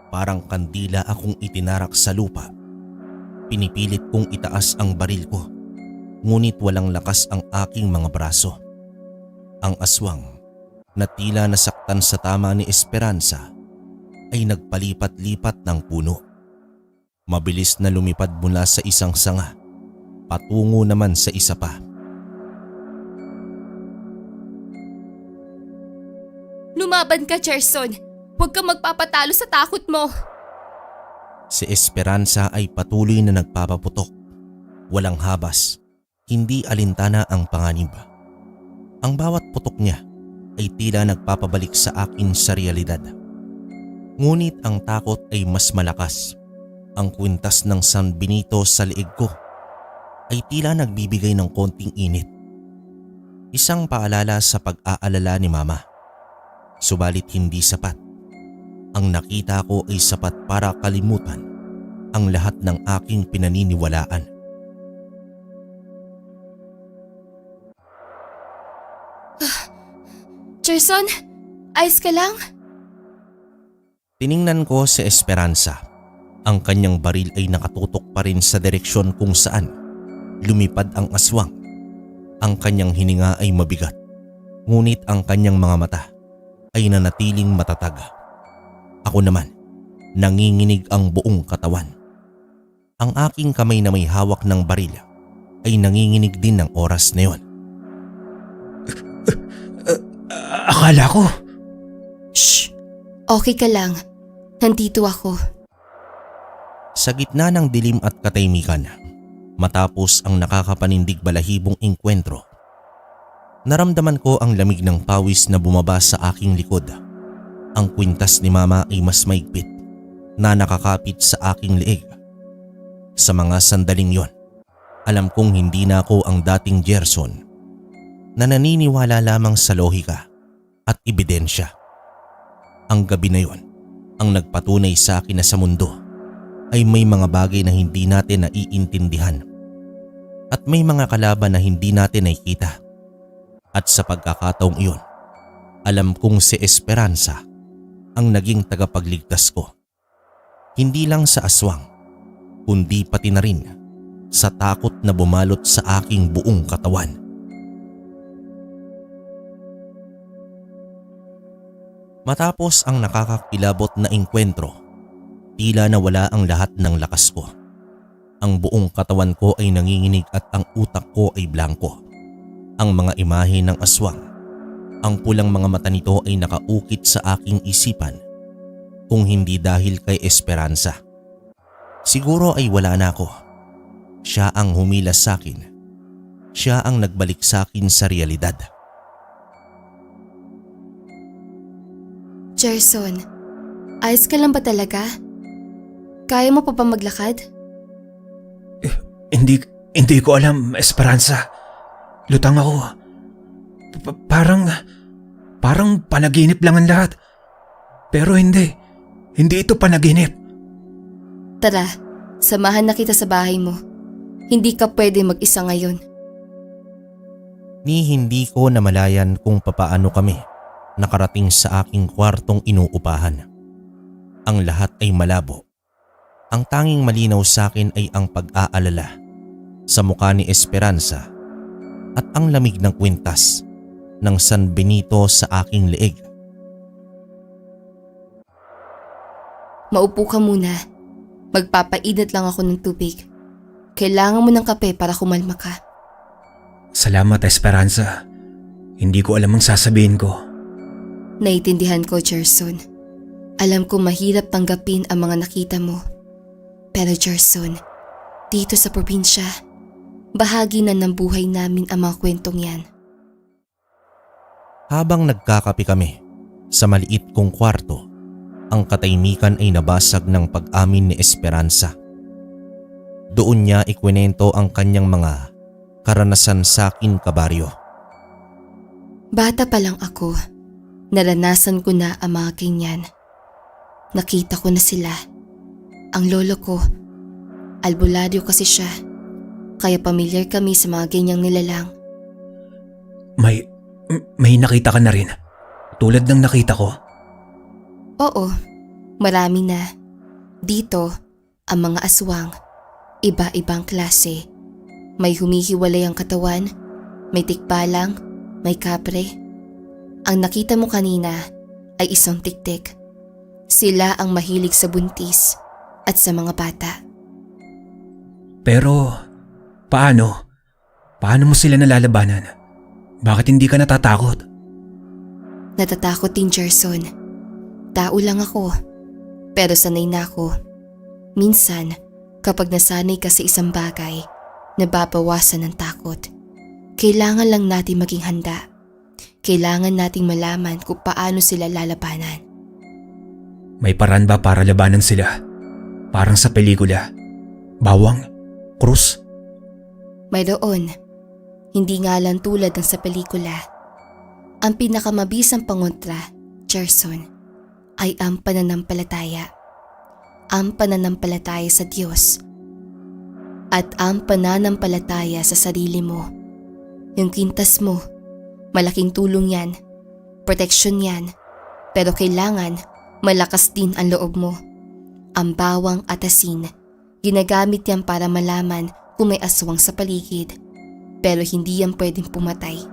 Parang kandila akong itinarak sa lupa. Pinipilit kong itaas ang baril ko. Ngunit walang lakas ang aking mga braso. Ang aswang na tila nasaktan sa tama ni Esperanza ay nagpalipat-lipat ng puno. Mabilis na lumipad mula sa isang sanga, patungo naman sa isa pa. Lumaban ka, Gerson! Huwag kang magpapatalo sa takot mo! Si Esperanza ay patuloy na nagpapaputok. Walang habas, hindi alintana ang panganib. Ang bawat putok niya ay tila nagpapabalik sa akin sa realidad. Ngunit ang takot ay mas malakas. Ang kwintas ng San Benito sa liig ko ay tila nagbibigay ng konting init. Isang paalala sa pag-aalala ni Mama. Subalit hindi sapat. Ang nakita ko ay sapat para kalimutan ang lahat ng aking pinaniniwalaan. Gerson, ayos ka lang? Tiningnan ko si Esperanza. Ang kanyang baril ay nakatutok pa rin sa direksyon kung saan lumipad ang aswang. Ang kanyang hininga ay mabigat, ngunit ang kanyang mga mata ay nanatiling matatag. Ako naman, nanginginig ang buong katawan. Ang aking kamay na may hawak ng baril ay nanginginig din ng oras na yon. Akala ko. Shh! Okay ka lang. Nandito ako. Sa gitna ng dilim at katahimikan, matapos ang nakakapanindig balahibong engkwentro, naramdaman ko ang lamig ng pawis na bumaba sa aking likod. Ang kwintas ni Mama ay mas maigpit na nakakapit sa aking leeg. Sa mga sandaling yon, alam kong hindi na ako ang dating Gerson na naniniwala lamang sa lohika at ebidensya. Ang gabi na yon ang nagpatunay sa akin na sa mundo ay may mga bagay na hindi natin naiintindihan at may mga kalaban na hindi natin nakikita. At sa pagkakataong iyon, alam kong si Esperanza ang naging tagapagligtas ko. Hindi lang sa aswang, kundi pati na rin sa takot na bumalot sa aking buong katawan. Matapos ang nakakakilabot na engkwentro, tila nawala ang lahat ng lakas ko. Ang buong katawan ko ay nanginginig at ang utak ko ay blanko. Ang mga imahe ng aswang, ang pulang mga mata nito ay nakaukit sa aking isipan. Kung hindi dahil kay Esperanza, siguro ay wala na ako. Siya ang humilas sa akin. Siya ang nagbalik sa akin sa realidad. Gerson, ayos ka lang ba talaga? Kaya mo pa ba maglakad? Hindi ko alam, Esperanza. Lutang ako. Parang panaginip lang ang lahat. Pero hindi. Hindi ito panaginip. Tara, samahan na kita sa bahay mo. Hindi ka pwede mag-isa ngayon. Ni hindi ko namalayan kung papaano kami nakarating sa aking kwartong inuupahan. Ang lahat ay malabo. Ang tanging malinaw sa akin ay ang pag-aalala sa mukha ni Esperanza at ang lamig ng kwintas ng San Benito sa aking leeg. Maupo ka muna. Magpapainit lang ako ng tubig. Kailangan mo ng kape para kumalma ka. Salamat, Esperanza. Hindi ko alam ang sasabihin ko. Naiintindihan ko, Gerson. Alam ko mahirap tanggapin ang mga nakita mo. Pero Gerson, dito sa probinsya, bahagi na ng buhay namin ang mga kwentong yan. Habang nagkakape kami sa maliit kong kwarto, ang katahimikan ay nabasag ng pag-amin ni Esperanza. Doon niya ikwento ang kanyang mga karanasan sa akin, kabaryo. Bata pa lang ako, naranasan ko na ang mga ganyan. Nakita ko na sila. Ang lolo ko, albularyo kasi siya, kaya pamilyar kami sa mga ganyang nilalang. May nakita ka na rin. Tulad ng nakita ko. Oo, marami na. Dito, ang mga aswang, iba-ibang klase. May humihiwalay ang katawan, may tikbalang, may kapre. Ang nakita mo kanina ay isang tiktik. Sila ang mahilig sa buntis at sa mga bata. Pero, paano? Paano mo sila nalalabanan? Bakit hindi ka natatakot? Natatakot din, Gerson. Tao lang ako, pero sanay na ako. Minsan, kapag nasanay ka sa isang bagay, nababawasan ng takot. Kailangan lang natin maging handa. Kailangan nating malaman kung paano sila lalabanan. May paraan ba para labanan sila? Parang sa pelikula. Bawang? Krus? Mayroon. Hindi nga lang tulad ng sa pelikula. Ang pinakamabisang pangontra, Gerson, ay ang pananampalataya. Ang pananampalataya sa Diyos. At ang pananampalataya sa sarili mo. Yung kwintas mo, malaking tulong yan. Proteksyon yan. Pero kailangan malakas din ang loob mo. Ang bawang at asin, ginagamit yan para malaman kung may aswang sa paligid. Pero hindi yan pwedeng pumatay.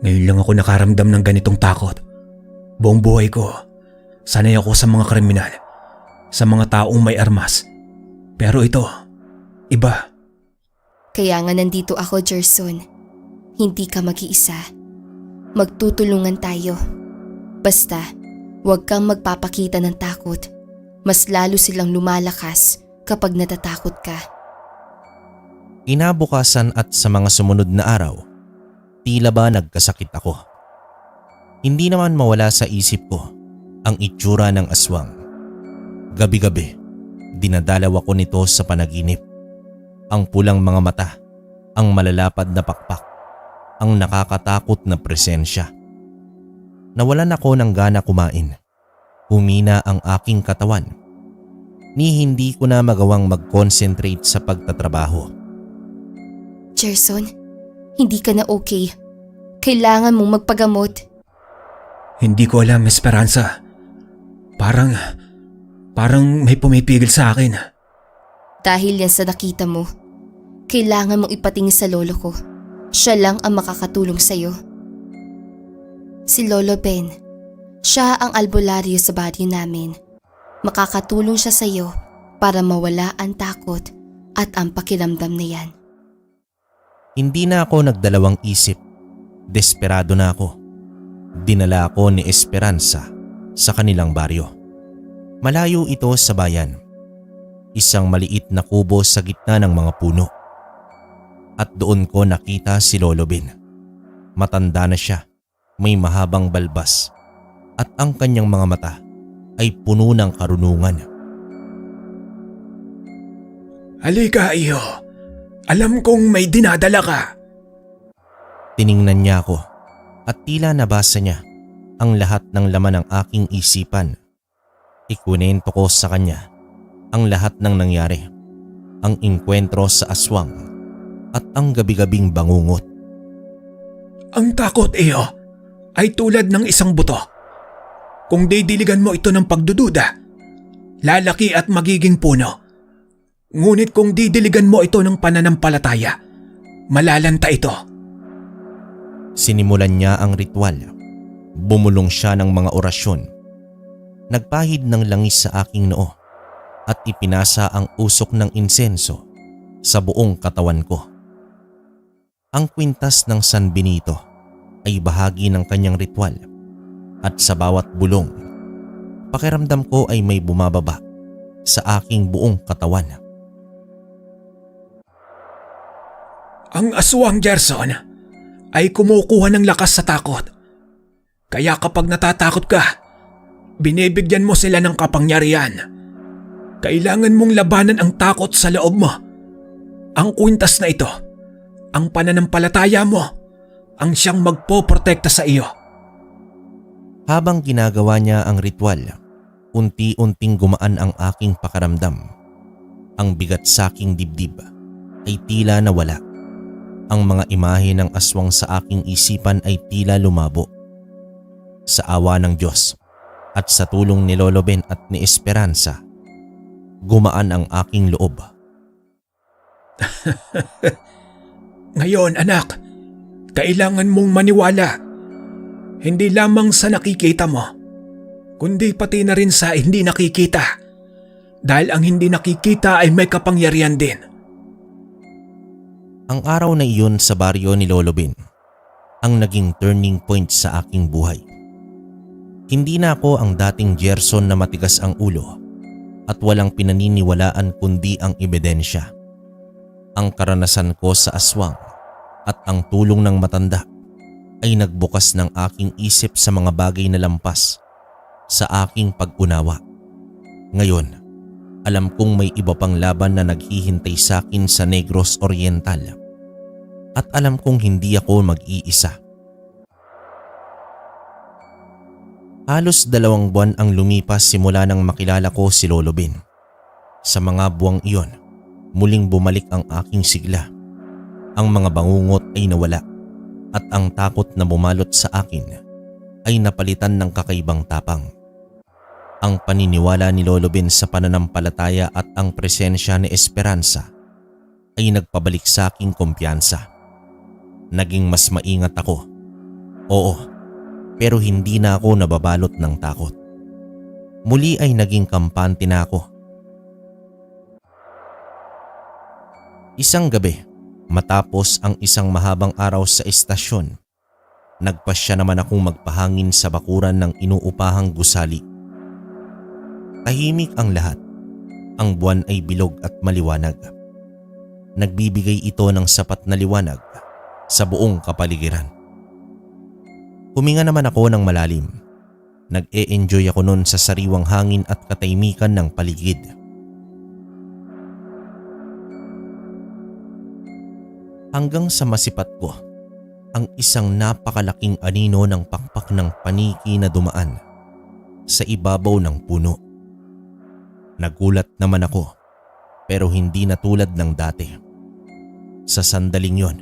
Ngayon lang ako nakaramdam ng ganitong takot. Buong buhay ko, sanay ako sa mga kriminal, sa mga taong may armas. Pero ito, iba. Kaya nga nandito ako, Gerson. Hindi ka mag-iisa. Magtutulungan tayo. Basta, huwag kang magpapakita ng takot. Mas lalo silang lumalakas kapag natatakot ka. Inabukasan at sa mga sumunod na araw, tila ba nagkasakit ako. Hindi naman mawala sa isip ko ang itsura ng aswang. Gabi-gabi, dinadalaw ako nito sa panaginip. Ang pulang mga mata, ang malalapad na pakpak, ang nakakatakot na presensya. Nawalan ako ng gana kumain. Humina ang aking katawan. Ni hindi ko na magawang mag-concentrate sa pagtatrabaho. Gerson, hindi ka na okay. Kailangan mong magpagamot. Hindi ko alam, Esperanza. Parang may pumipigil sa akin. Dahil yan sa nakita mo, kailangan mong ipatingin sa lolo ko. Siya lang ang makakatulong sa'yo. Si Lolo Ben. Siya ang albularyo sa baryo namin. Makakatulong siya sa'yo para mawala ang takot at ang pakiramdam na yan. Hindi na ako nagdalawang isip. Desperado na ako. Dinala ako ni Esperanza sa kanilang baryo. Malayo ito sa bayan. Isang maliit na kubo sa gitna ng mga puno. At doon ko nakita si Lolo Ben. Matanda na siya, may mahabang balbas, at ang kanyang mga mata ay puno ng karunungan. Halika, iyo. Alam kong may dinadala ka. Tiningnan niya ako at tila nabasa niya ang lahat ng laman ng aking isipan. Ikwento ko sa kanya ang lahat ng nangyari, ang inkwentro sa aswang at ang gabi-gabing bangungot. Ang takot, iyo, ay tulad ng isang buto. Kung didiligan mo ito ng pagdududa, lalaki at magiging puno. Ngunit kung didiligan mo ito ng pananampalataya, malalanta ito. Sinimulan niya ang ritual. Bumulong siya ng mga orasyon. Nagpahid ng langis sa aking noo at ipinasa ang usok ng insenso sa buong katawan ko. Ang kwintas ng San Benito ay bahagi ng kanyang ritual at sa bawat bulong, pakiramdam ko ay may bumababa sa aking buong katawan. Ang aswang, Gerson, ay kumukuha ng lakas sa takot. Kaya kapag natatakot ka, binibigyan mo sila ng kapangyarihan. Kailangan mong labanan ang takot sa loob mo. Ang kwintas na ito, ang pananampalataya mo, ang siyang magpoprotekta sa iyo. Habang ginagawa niya ang ritual, unti-unting gumaan ang aking pakaramdam. Ang bigat sa aking dibdib ay tila nawala. Ang mga imahe ng aswang sa aking isipan ay tila lumabo. Sa awa ng Diyos at sa tulong ni Lolo Ben at ni Esperanza, gumaan ang aking loob. Ngayon, anak, kailangan mong maniwala. Hindi lamang sa nakikita mo, kundi pati na rin sa hindi nakikita. Dahil ang hindi nakikita ay may kapangyarihan din. Ang araw na iyon sa baryo ni Lolo Ben ang naging turning point sa aking buhay. Hindi na ako ang dating Gerson na matigas ang ulo at walang pinaniniwalaan kundi ang ebidensya. Ang karanasan ko sa aswang at ang tulong ng matanda ay nagbukas ng aking isip sa mga bagay na lampas sa aking pag-unawa. Ngayon, alam kong may iba pang laban na naghihintay sa akin sa Negros Oriental. At alam kong hindi ako mag-iisa. Halos 2 buwan ang lumipas simula nang makilala ko si Lolo Ben. Sa mga buwang iyon, muling bumalik ang aking sigla. Ang mga bangungot ay nawala at ang takot na bumalot sa akin ay napalitan ng kakaibang tapang. Ang paniniwala ni Lolo Ben sa pananampalataya at ang presensya ni Esperanza ay nagpabalik sa aking kumpiyansa. Naging mas maingat ako. Oo, pero hindi na ako nababalot ng takot. Muli ay naging kampante na ako. Isang gabi, matapos ang isang mahabang araw sa estasyon, nagpasya naman akong magpahangin sa bakuran ng inuupahang gusali. Tahimik ang lahat. Ang buwan ay bilog at maliwanag. Nagbibigay ito ng sapat na liwanag sa buong kapaligiran. Huminga naman ako ng malalim. Nag-e-enjoy ako nun sa sariwang hangin at katahimikan ng paligid. Hanggang sa masipat ko ang isang napakalaking anino ng pakpak ng paniki na dumaan sa ibabaw ng puno. Nagulat naman ako pero hindi na tulad ng dati. Sa sandaling yon,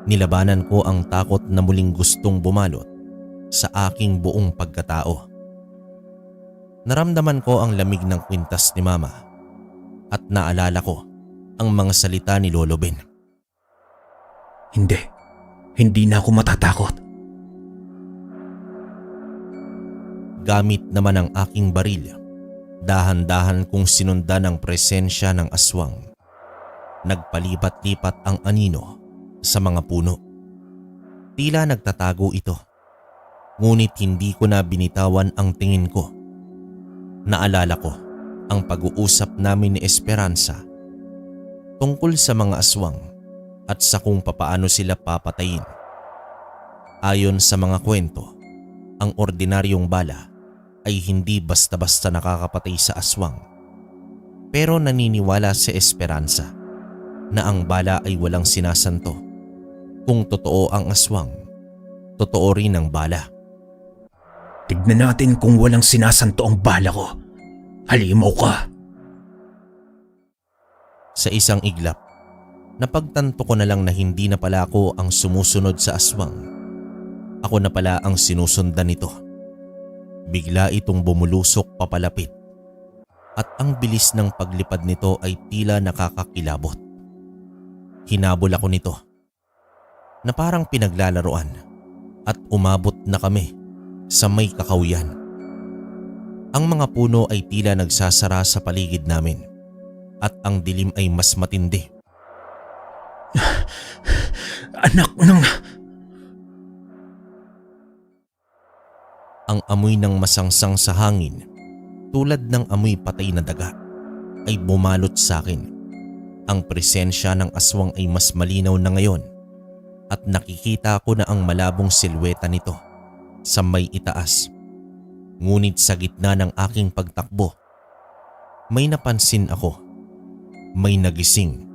nilabanan ko ang takot na muling gustong bumalot sa aking buong pagkatao. Naramdaman ko ang lamig ng kwintas ni Mama at naalala ko ang mga salita ni Lolo Ben. Hindi na ako matatakot. Gamit naman ang aking baril, dahan-dahan kong sinundan ang presensya ng aswang. Nagpalipat-lipat ang anino sa mga puno. Tila nagtatago ito, ngunit hindi ko na binitawan ang tingin ko. Naalala ko ang pag-uusap namin ni Esperanza tungkol sa mga aswang at sa kung papaano sila papatayin. Ayon sa mga kwento, ang ordinaryong bala ay hindi basta-basta nakakapatay sa aswang. Pero naniniwala si Esperanza na ang bala ay walang sinasanto. Kung totoo ang aswang, totoo rin ang bala. Tignan natin kung walang sinasanto ang bala ko. Halimaw ka. Sa isang iglap, napagtanto ko na lang na hindi na pala ako ang sumusunod sa aswang. Ako na pala ang sinusundan nito. Bigla itong bumulusok papalapit at ang bilis ng paglipad nito ay tila nakakakilabot. Hinabol ako nito na parang pinaglalaroan at umabot na kami sa may kakawian. Ang mga puno ay tila nagsasara sa paligid namin at ang dilim ay mas matindi. Anak ng... Ang amoy ng masangsang sa hangin tulad ng amoy patay na daga ay bumalot sa akin. Ang presensya ng aswang ay mas malinaw na ngayon at nakikita ko na ang malabong silweta nito sa may itaas. Ngunit sa gitna ng aking pagtakbo, may napansin ako. May nagising.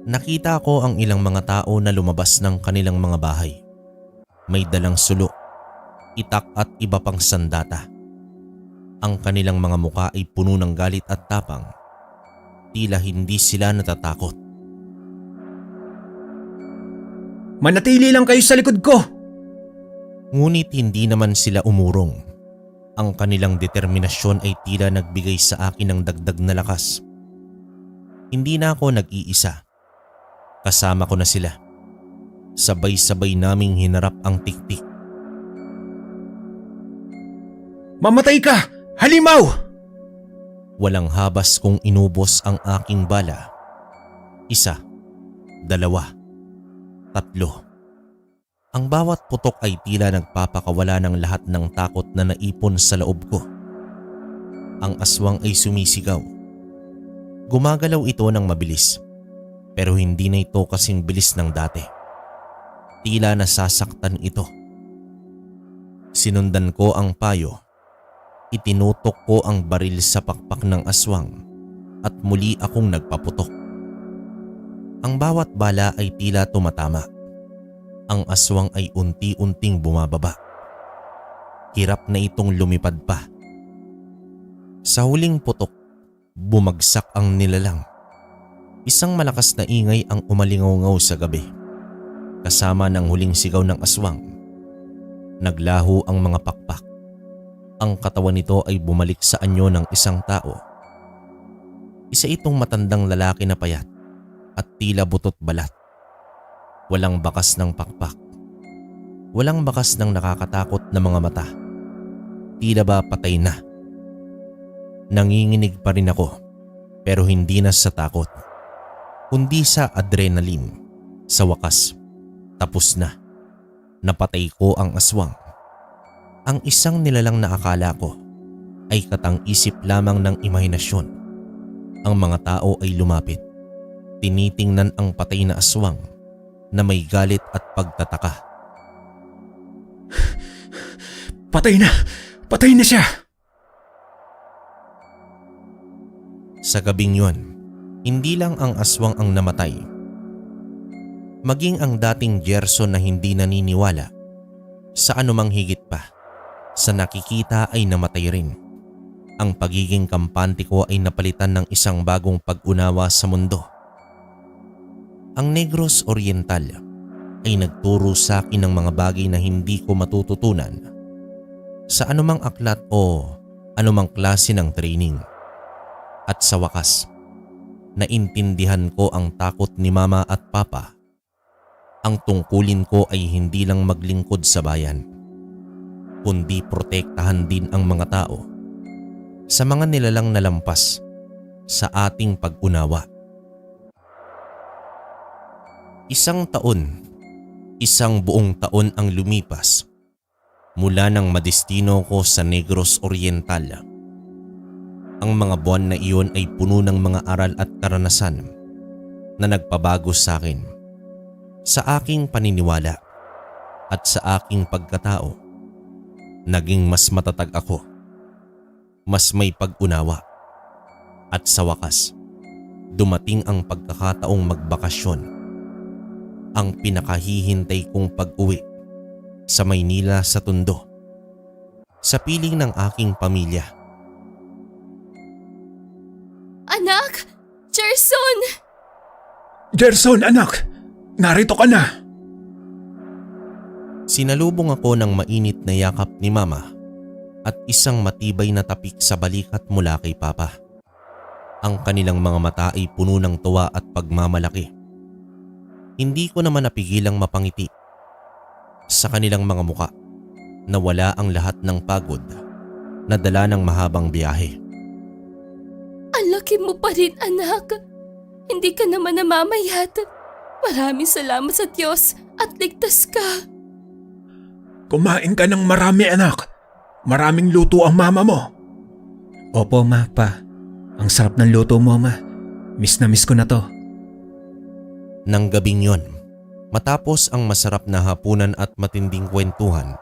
Nakita ko ang ilang mga tao na lumabas ng kanilang mga bahay. May dalang sulo, itak at iba pang sandata. Ang kanilang mga muka ay puno ng galit at tapang. Tila hindi sila natatakot. Manatili lang kayo sa likod ko! Ngunit hindi naman sila umurong. Ang kanilang determinasyon ay tila nagbigay sa akin ng dagdag na lakas. Hindi na ako nag-iisa. Kasama ko na sila. Sabay-sabay naming hinarap ang tiktik. Mamatay ka! Halimaw! Walang habas kong inubos ang aking bala. 1, 2, 3. Ang bawat putok ay tila nagpapakawala ng lahat ng takot na naipon sa loob ko. Ang aswang ay sumisigaw. Gumagalaw ito ng mabilis, pero hindi na ito kasing bilis ng dati. Tila nasasaktan ito. Sinundan ko ang payo. Itinutok ko ang baril sa pakpak ng aswang at muli akong nagpaputok. Ang bawat bala ay tila tumatama. Ang aswang ay unti-unting bumababa. Hirap na itong lumipad pa. Sa huling putok, bumagsak ang nilalang. Isang malakas na ingay ang umalingaw-ngaw sa gabi. Kasama ng huling sigaw ng aswang. Naglaho ang mga pakpak. Ang katawan nito ay bumalik sa anyo ng isang tao. Isa itong matandang lalaki na payat at tila butot balat. Walang bakas ng pakpak. Walang bakas ng nakakatakot na mga mata. Tila ba patay na. Nanginginig pa rin ako, pero hindi na sa takot, kundi sa adrenaline. Sa wakas, tapos na. Napatay ko ang aswang. Ang isang nilalang na akala ko ay katang-isip lamang ng imahinasyon. Ang mga tao ay lumapit. Tinitingnan ang patay na aswang na may galit at pagtataka. Patay na! Patay na siya! Sa gabing yun, hindi lang ang aswang ang namatay. Maging ang dating Gerson na hindi naniniwala sa anumang higit pa sa nakikita ay namatay rin. Ang pagiging kampante ko ay napalitan ng isang bagong pag-unawa sa mundo. Ang Negros Oriental ay nagturo sa akin ng mga bagay na hindi ko matututunan sa anumang aklat o anumang klase ng training. At sa wakas, naintindihan ko ang takot ni mama at papa. Ang tungkulin ko ay hindi lang maglingkod sa bayan, kundi protektahan din ang mga tao sa mga nilalang nalampas sa ating pag-unawa. Isang buong taon ang lumipas mula nang madestino ko sa Negros Oriental. Ang mga buwan na iyon ay puno ng mga aral at karanasan na nagpabago sa akin, sa aking paniniwala at sa aking pagkatao. Naging mas matatag ako, mas may pag-unawa, at sa wakas, dumating ang pagkakataong magbakasyon. Ang pinakahihintay kong pag-uwi sa Maynila sa Tondo, sa piling ng aking pamilya. Anak! Gerson! Gerson, anak! Narito ka na! Sinalubong ako ng mainit na yakap ni mama at isang matibay na tapik sa balikat mula kay Papa. Ang kanilang mga mata ay puno ng tuwa at pagmamalaki. Hindi ko naman napigilang mapangiti. Sa kanilang mga muka, nawala ang lahat ng pagod na dala ng mahabang biyahe. Ang laki mo pa rin, anak. Hindi ka naman namamayat. Maraming salamat sa Diyos at ligtas ka. Kumain ka ng marami, anak. Maraming luto ang mama mo. Opo, ma, pa. Ang sarap ng luto mo, ma. Miss na miss ko na to. Nang gabing yon, matapos ang masarap na hapunan at matinding kwentuhan,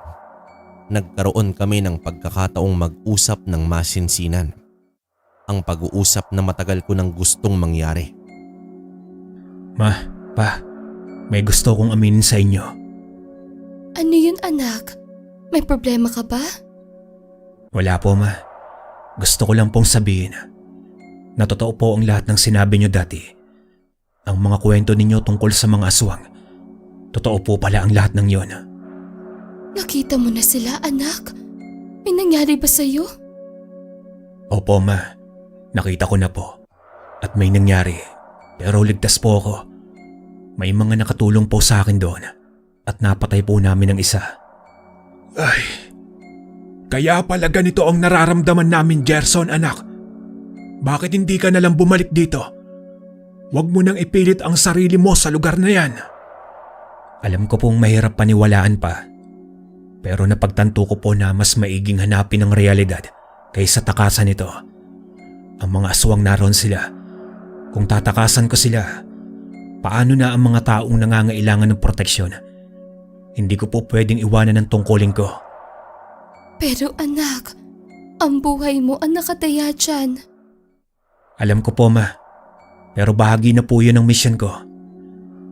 nagkaroon kami ng pagkakataong mag-usap ng masinsinan. Ang pag-uusap na matagal ko nang gustong mangyari. Ma, pa, may gusto kong aminin sa inyo. Ano yun, anak? May problema ka ba? Wala po, ma. Gusto ko lang pong sabihin na totoo po ang lahat ng sinabi niyo dati. Ang mga kwento ninyo tungkol sa mga aswang, totoo po pala ang lahat ng yon. Nakita mo na sila, anak? May nangyari ba sa'yo? Opo, ma. Nakita ko na po. At may nangyari. Pero ligtas po ako. May mga nakatulong po sa akin doon. At napatay po namin ang isa. Ay, kaya pala ganito ang nararamdaman namin, Gerson, anak. Bakit hindi ka nalang bumalik dito? Huwag mo nang ipilit ang sarili mo sa lugar na yan. Alam ko pong mahirap paniwalaan pa. Pero napagtanto ko po na mas maiging hanapin ang realidad kaysa takasan ito. Ang mga aswang naroon sila. Kung tatakasan ko sila, paano na ang mga taong nangangailangan ng proteksyon? Hindi ko po pwedeng iwanan ang tungkulin ko. Pero anak, ang buhay mo ang nakataya dyan. Alam ko po, ma. Pero bahagi na po yun ang mission ko.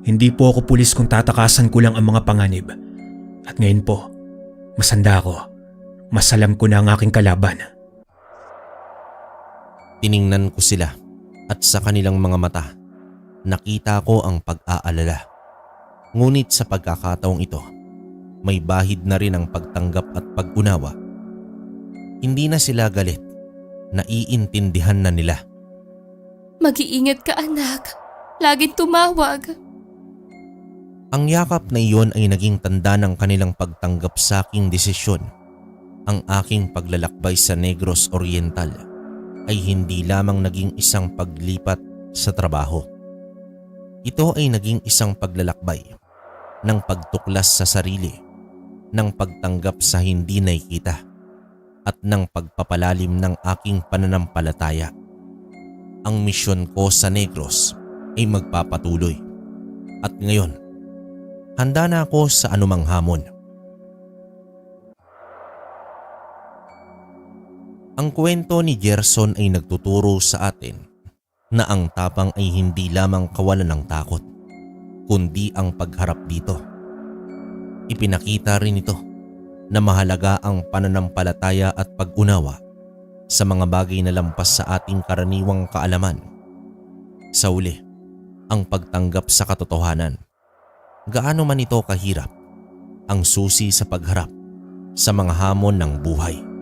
Hindi po ako pulis kung tatakasan ko lang ang mga panganib. At ngayon po, mas handa ako. Mas alam ko na ang aking kalaban. Tiningnan ko sila at sa kanilang mga mata, nakita ko ang pag-aalala. Ngunit sa pagkakataong ito, may bahid na rin ang pagtanggap at pag-unawa. Hindi na sila galit, naiintindihan na nila. Mag-iingat ka, anak. Laging tumawag. Ang yakap na iyon ay naging tanda ng kanilang pagtanggap sa aking desisyon. Ang aking paglalakbay sa Negros Oriental ay hindi lamang naging isang paglipat sa trabaho. Ito ay naging isang paglalakbay ng pagtuklas sa sarili, ng pagtanggap sa hindi nakikita, at ng pagpapalalim ng aking pananampalataya. Ang misyon ko sa Negros ay magpapatuloy. At ngayon, handa na ako sa anumang hamon. Ang kwento ni Gerson ay nagtuturo sa atin na ang tapang ay hindi lamang kawalan ng takot, kundi ang pagharap dito. Ipinakita rin ito na mahalaga ang pananampalataya at pag-unawa sa mga bagay na lampas sa ating karaniwang kaalaman. Sa uli, ang pagtanggap sa katotohanan. Gaano man ito kahirap, ang susi sa pagharap sa mga hamon ng buhay.